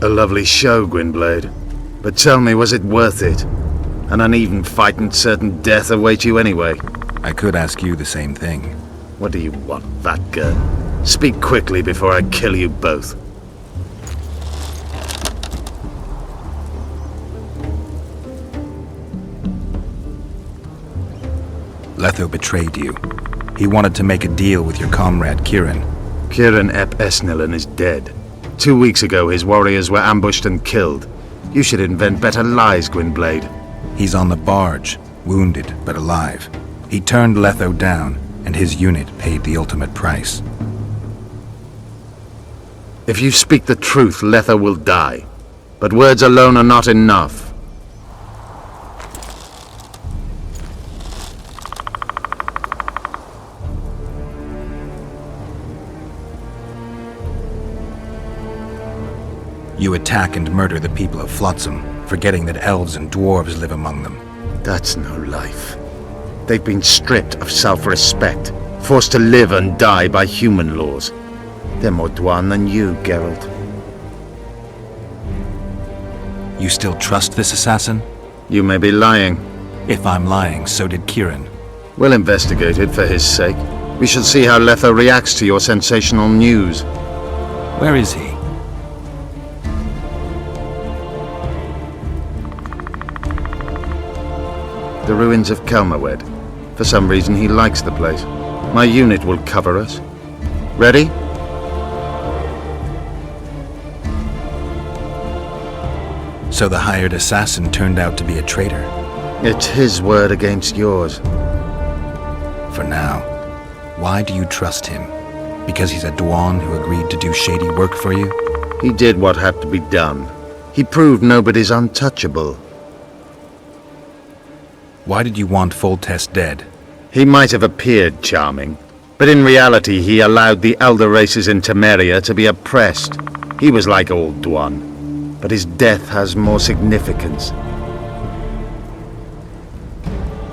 S: A lovely show, Gwynblade. But tell me, was it worth it? An uneven fight and certain death await you anyway.
A: I could ask you the same thing.
S: What do you want, fat girl? Speak quickly before I kill you both.
A: Letho betrayed you. He wanted to make a deal with your comrade, Kieran.
S: Kieran ep Esnilin is dead. 2 weeks ago, his warriors were ambushed and killed. You should invent better lies, Gwynblade.
A: He's on the barge, wounded but alive. He turned Letho down, and his unit paid the ultimate price.
S: If you speak the truth, Letho will die. But words alone are not enough.
A: You attack and murder the people of Flotsam, forgetting that elves and dwarves live among them.
S: That's no life. They've been stripped of self-respect, forced to live and die by human laws. They're more Dwan than you, Geralt.
A: You still trust this assassin?
S: You may be lying.
A: If I'm lying, so did Kieran.
S: We'll investigate it for his sake. We shall see how Letho reacts to your sensational news.
A: Where is he?
S: The ruins of Kelmawed. For some reason he likes the place. My unit will cover us. Ready?
A: So the hired assassin turned out to be a traitor.
S: It's his word against yours.
A: For now. Why do you trust him? Because he's a Dwan who agreed to do shady work for you?
S: He did what had to be done. He proved nobody's untouchable.
A: Why did you want Foltest dead?
S: He might have appeared charming, but in reality he allowed the elder races in Temeria to be oppressed. He was like old Dwan, but his death has more significance.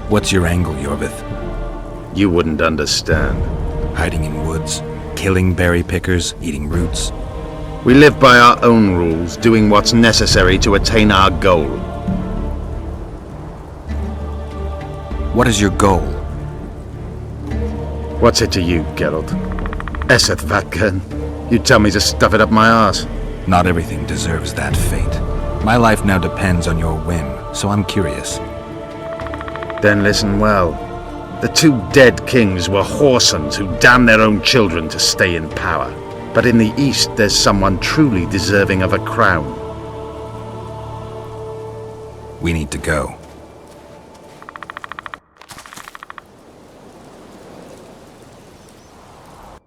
A: What's your angle, Yorvith?
S: You wouldn't understand.
A: Hiding in woods, killing berry pickers, eating roots.
S: We live by our own rules, doing what's necessary to attain our goal.
A: What is your goal?
S: What's it to you, Geralt? Esseth Vatgern. You tell me to stuff it up my arse.
A: Not everything deserves that fate. My life now depends on your whim, so I'm curious.
S: Then listen well. The two dead kings were whoresons who damned their own children to stay in power. But in the east there's someone truly deserving of a crown.
A: We need to go.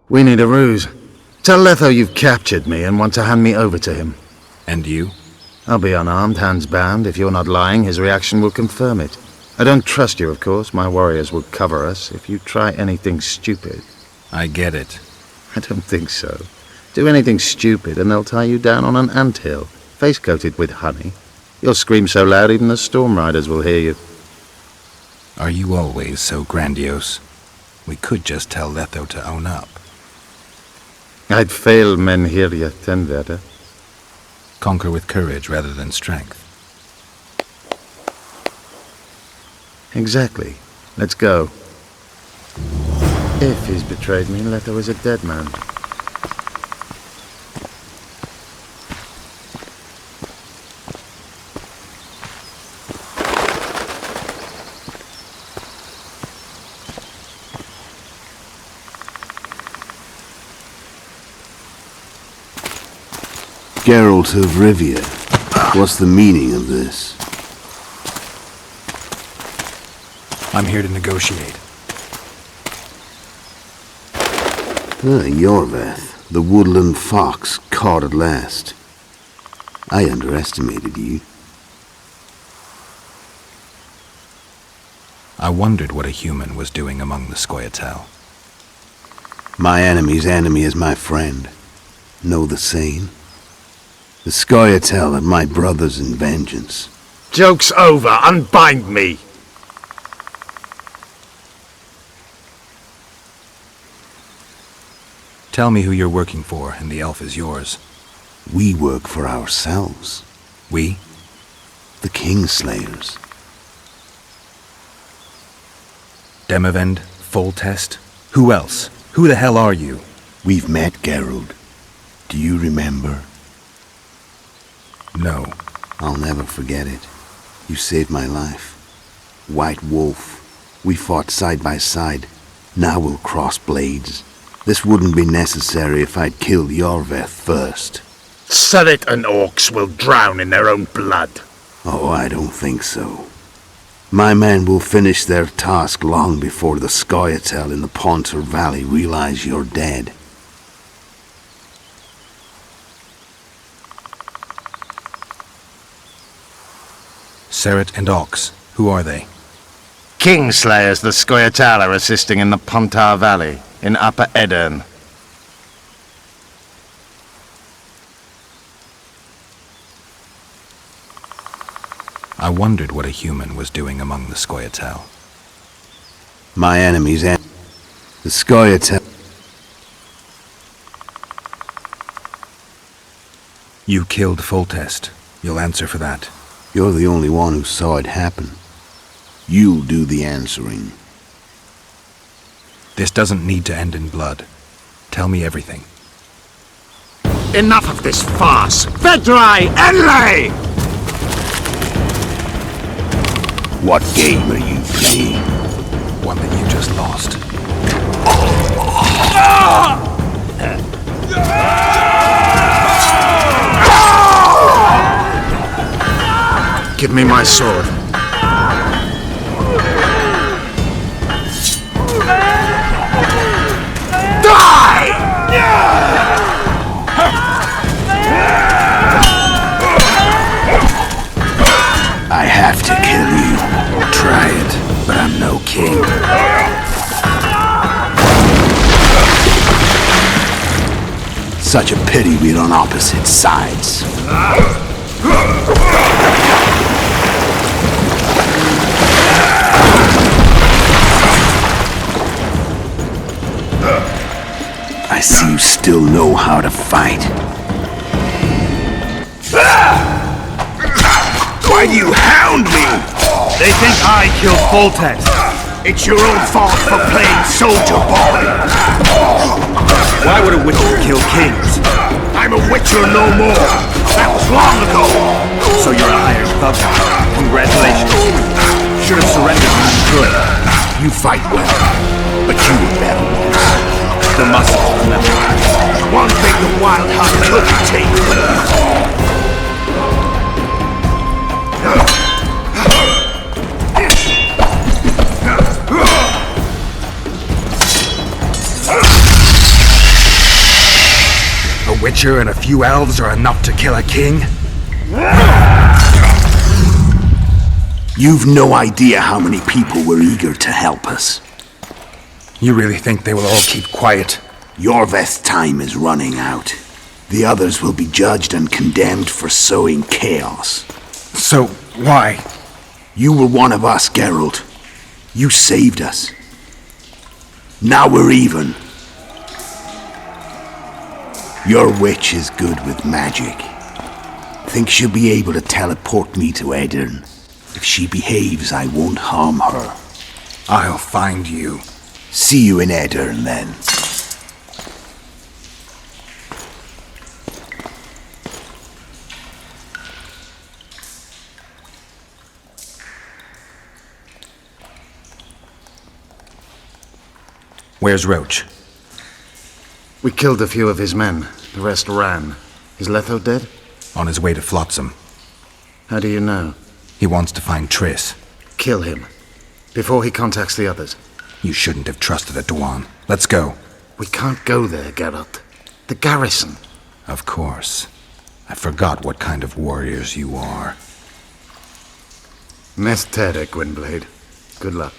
S: We need a ruse. Tell Letho you've captured me and want to hand me over to him.
A: And you?
S: I'll be unarmed, hands bound. If you're not lying, his reaction will confirm it. I don't trust you, of course. My warriors will cover us if you try anything stupid.
A: I get it.
S: I don't think so. Do anything stupid and they'll tie you down on an anthill, face coated with honey. You'll scream so loud even the storm riders will hear you.
A: Are you always so grandiose? We could just tell Letho to own up.
S: I'd fail Menhiria Tenverde.
A: Conquer with courage rather than strength.
S: Exactly. Let's go. If he's betrayed me, Letho is a dead man.
O: Geralt of Rivia, what's the meaning of this?
A: I'm here to negotiate.
O: Yorveth, the woodland fox, caught at last. I underestimated you.
A: I wondered what a human was doing among the Scoia'tael.
O: My enemy's enemy is my friend. Know the saying? The Scoia'tael are my brothers in vengeance.
S: Joke's over! Unbind me!
A: Tell me who you're working for, and the elf is yours.
O: We work for ourselves.
A: We?
O: The Kingslayers.
A: Demavend? Foltest? Who else? Who the hell are you?
O: We've met, Geralt. Do you remember?
A: No.
O: I'll never forget it. You saved my life. White Wolf. We fought side by side. Now we'll cross blades. This wouldn't be necessary if I'd killed Yorveth first.
S: Surrit and orcs will drown in their own blood.
O: Oh, I don't think so.
S: My men will finish their task long before the Scoia'tael in the Pontar Valley realize you're dead.
A: Seret and Ox, who are they?
S: Kingslayers the Scoia'tael are assisting in the Pontar Valley, in Upper Edirn.
A: I wondered what a human was doing among the Scoia'tael.
S: My enemies, the Scoia'tael.
A: You killed Foltest. You'll answer for that.
S: You're the only one who saw it happen. You'll do the answering.
A: This doesn't need to end in blood. Tell me everything.
O: Enough of this farce! Vedrai, Enlay!
S: What game are you playing?
A: One that you just lost.
S: Give me my sword. I have to kill you. Try it, but I'm no king. Such a pity we're on opposite sides. I see you still know how to fight. Why do you hound me?
H: They think I killed Foltest.
S: It's your own fault for playing soldier boy.
H: Why would a witcher kill kings?
S: I'm a witcher no more. That was long ago.
H: So you're a hired thug. Congratulations. Should have surrendered when you could.
S: You fight well, but you were better once.
H: The muscles, remember.
S: One thing the Wild Hunt couldn't take.
A: A witcher and a few elves are enough to kill a king?
S: You've no idea how many people were eager to help us.
A: You really think they will all keep quiet?
S: Yorveth's time is running out. The others will be judged and condemned for sowing chaos.
A: So, why?
S: You were one of us, Geralt. You saved us. Now we're even. Your witch is good with magic. Think she'll be able to teleport me to Edirn. If she behaves, I won't harm her.
A: I'll find you.
S: See you in Edirn, then.
A: Where's Roach?
S: We killed a few of his men. The rest ran. Is Letho dead?
A: On his way to Flotsam.
S: How do you know?
A: He wants to find Triss.
S: Kill him. Before he contacts the others.
A: You shouldn't have trusted a Dwan. Let's go.
S: We can't go there, Geralt. The garrison.
A: Of course. I forgot what kind of warriors you are.
S: Mess Tere, Gwynblade. Good luck.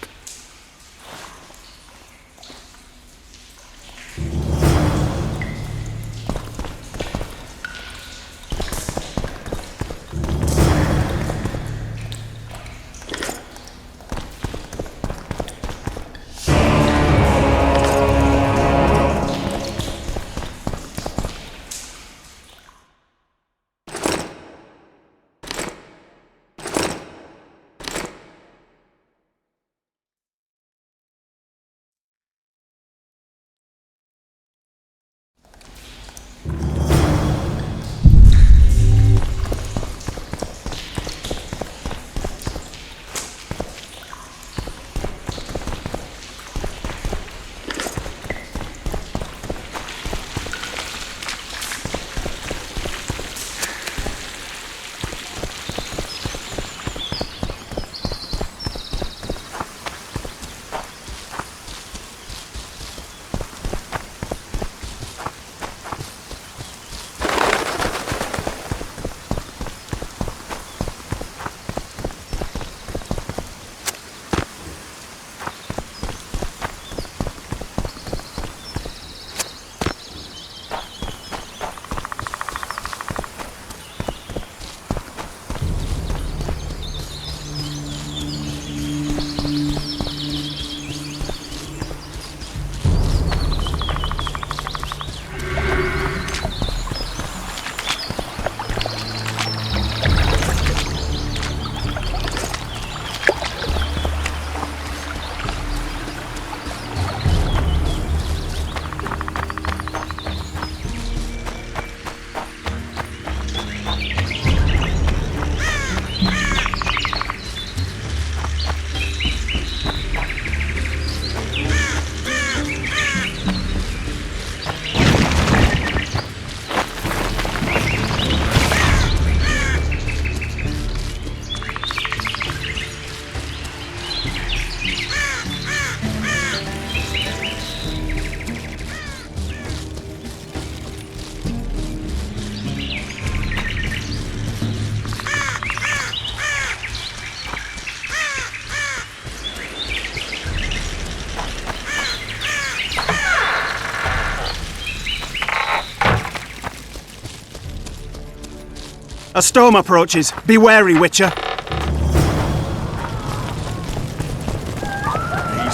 F: A storm approaches. Be wary, Witcher.
I: He's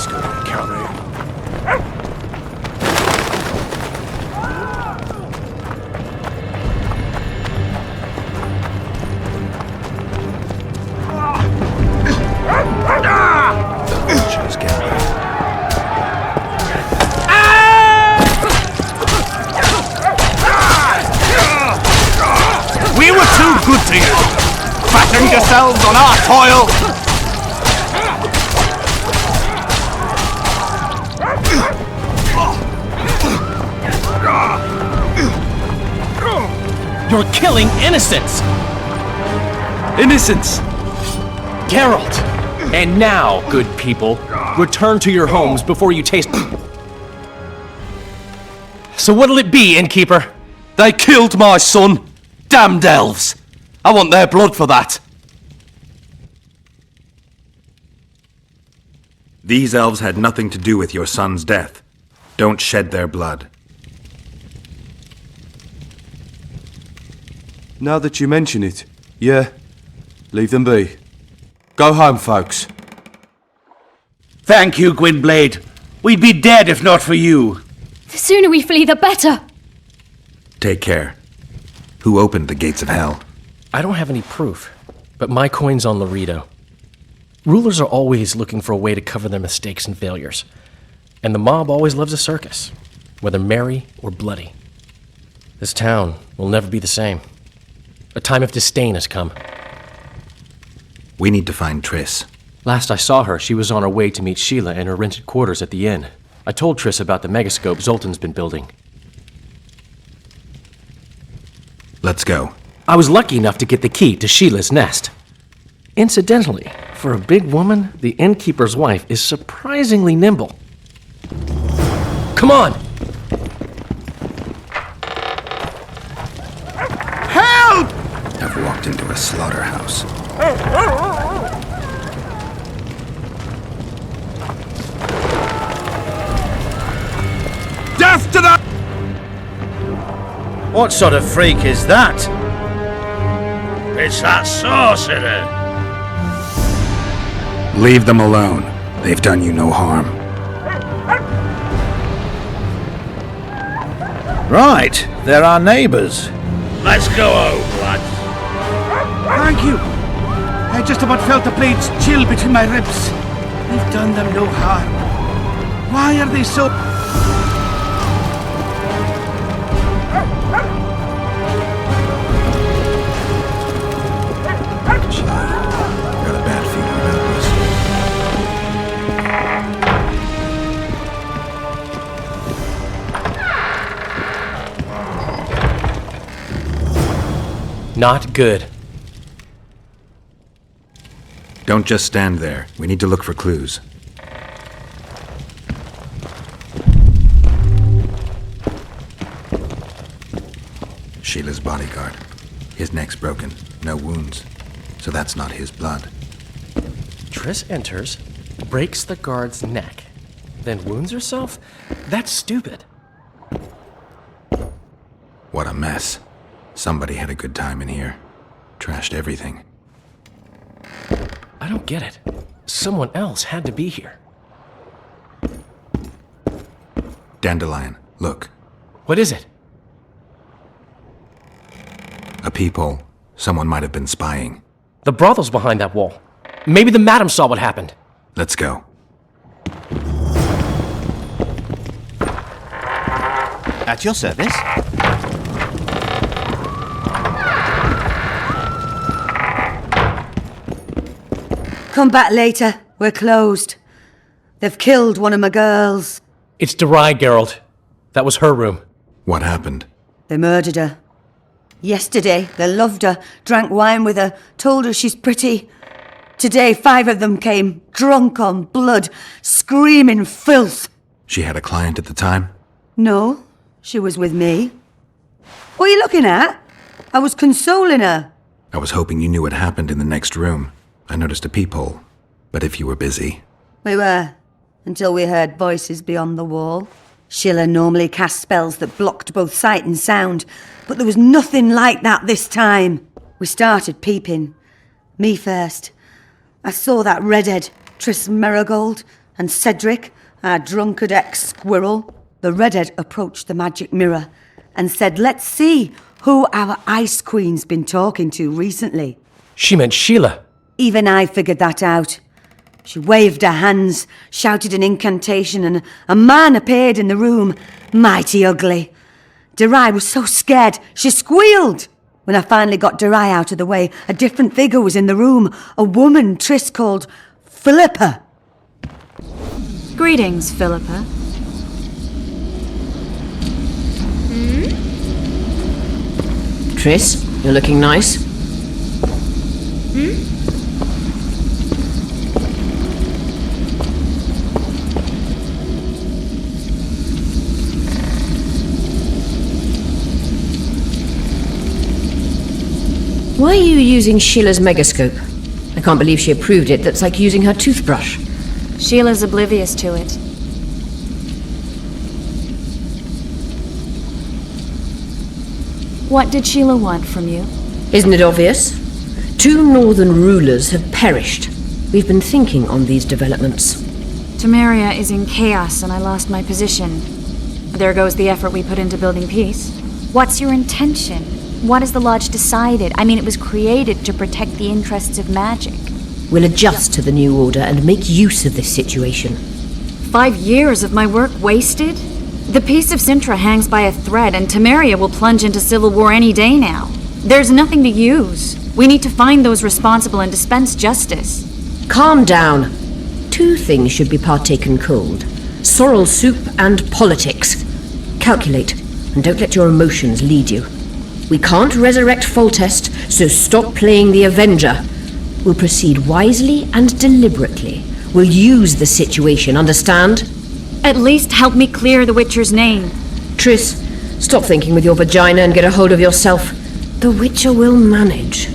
I: gonna come in.
A: The vultures gather.
H: We were too good to you! Fattened yourselves on our toil!
T: You're killing innocents!
H: Innocents!
T: Geralt! And now, good people, return to your homes before you taste... So what'll it be, innkeeper?
H: They killed my son! Damned elves! I want their blood for that!
A: These elves had nothing to do with your son's death. Don't shed their blood.
H: Now that you mention it, yeah, leave them be. Go home, folks.
O: Thank you, Gwynblade. We'd be dead if not for you.
M: The sooner we flee, the better.
A: Take care. Who opened the gates of hell?
T: I don't have any proof, but my coin's on Laredo. Rulers are always looking for a way to cover their mistakes and failures. And the mob always loves a circus, whether merry or bloody. This town will never be the same. A time of disdain has come.
A: We need to find Triss.
T: Last I saw her, she was on her way to meet Sheila in her rented quarters at the inn. I told Triss about the megascope Zoltan's been building.
A: Let's go.
T: I was lucky enough to get the key to Sheila's nest. Incidentally, for a big woman, the innkeeper's wife is surprisingly nimble. Come on!
A: Help! I've walked into a slaughterhouse.
K: Death to the... What sort of freak is that?
O: It's that sorcerer.
A: Leave them alone. They've done you no harm.
K: Right, they're our neighbours.
O: Let's go home, lads.
K: Thank you. I just about felt the blades chill between my ribs. We've done them no harm. Why are they so...
A: Got a bad feeling about this.
T: Not good.
A: Don't just stand there. We need to look for clues. Sheila's bodyguard. His neck's broken. No wounds. So that's not his blood.
T: Triss enters, breaks the guard's neck, then wounds herself? That's stupid.
A: What a mess. Somebody had a good time in here. Trashed everything.
T: I don't get it. Someone else had to be here.
A: Dandelion, look.
T: What is it?
A: A peephole. Someone might have been spying.
T: The brothel's behind that wall. Maybe the madam saw what happened.
A: Let's go.
F: At your service.
Q: Come back later. We're closed. They've killed one of my girls.
T: It's Derai, Geralt. That was her room.
A: What happened?
Q: They murdered her. Yesterday, they loved her, drank wine with her, told her she's pretty. Today, 5 of them came, drunk on blood, screaming filth.
A: She had a client at the time?
Q: No, she was with me. What are you looking at? I was consoling her.
A: I was hoping you knew what happened in the next room. I noticed a peephole. But if you were busy...
Q: We were, until we heard voices beyond the wall. Sheila normally cast spells that blocked both sight and sound, but there was nothing like that this time. We started peeping. Me first. I saw that redhead, Tris Merigold, and Cedric, our drunkard ex-squirrel. The redhead approached the magic mirror and said, let's see who our Ice Queen's been talking to recently.
T: She meant Sheila.
Q: Even I figured that out. She waved her hands, shouted an incantation, and a man appeared in the room, mighty ugly. Derai was so scared, she squealed. When I finally got Derai out of the way, a different figure was in the room, a woman Tris called Philippa.
M: Greetings, Philippa.
J: Tris, you're looking nice. Why are you using Sheila's megascope? I can't believe she approved it. That's like using her toothbrush.
M: Sheila's oblivious to it. What did Sheila want from you?
J: Isn't it obvious? 2 northern rulers have perished. We've been thinking on these developments.
M: Temeria is in chaos and I lost my position. There goes the effort we put into building peace. What's your intention? What has the Lodge decided? I mean, it was created to protect the interests of magic.
J: We'll adjust to the new order and make use of this situation.
M: 5 years of my work wasted? The peace of Sintra hangs by a thread, and Temeria will plunge into civil war any day now. There's nothing to use. We need to find those responsible and dispense justice.
J: Calm down. 2 things should be partaken cold. Sorrel soup and politics. Calculate, and don't let your emotions lead you. We can't resurrect Foltest, so stop playing the Avenger. We'll proceed wisely and deliberately. We'll use the situation, understand?
M: At least help me clear the Witcher's name.
J: Tris, stop thinking with your vagina and get a hold of yourself. The Witcher will manage.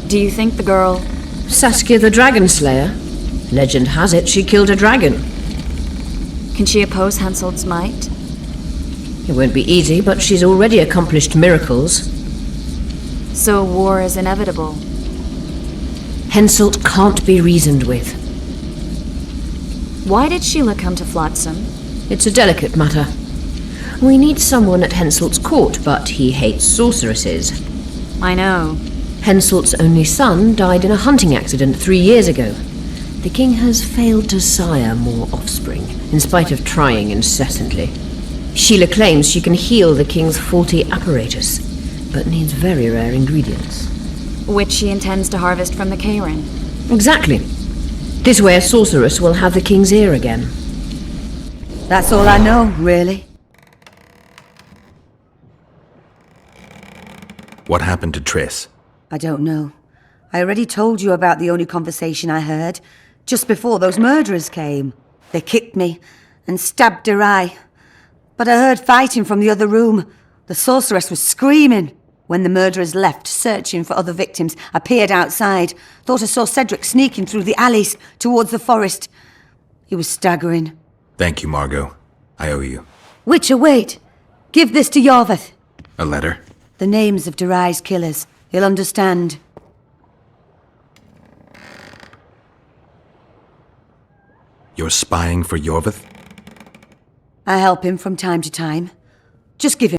M: Do you think the girl...
J: Saskia the Dragon Slayer? Legend has it she killed a dragon.
M: Can she oppose Henselt's might?
J: It won't be easy, but she's already accomplished miracles.
M: So war is inevitable.
J: Henselt can't be reasoned with.
M: Why did Sheila come to Flotsam?
J: It's a delicate matter. We need someone at Henselt's court, but he hates sorceresses.
M: I know.
J: Henselt's only son died in a hunting accident 3 years ago. The king has failed to sire more offspring, in spite of trying incessantly. Sheila claims she can heal the king's faulty apparatus, but needs very rare ingredients.
M: Which she intends to harvest from the Karen.
J: Exactly. This way a sorceress will have the king's ear again.
Q: That's all I know, really.
A: What happened to Tris?
Q: I don't know. I already told you about the only conversation I heard, just before those murderers came. They kicked me and stabbed Derai. But I heard fighting from the other room. The sorceress was screaming. When the murderers left, searching for other victims, I peered outside. Thought I saw Cedric sneaking through the alleys towards the forest. He was staggering.
A: Thank you, Margot. I owe you.
Q: Witcher, wait! Give this to Yorveth.
A: A letter?
Q: The names of Derai's killers. He'll understand.
A: You're spying for Yorveth?
Q: I help him from time to time. Just give him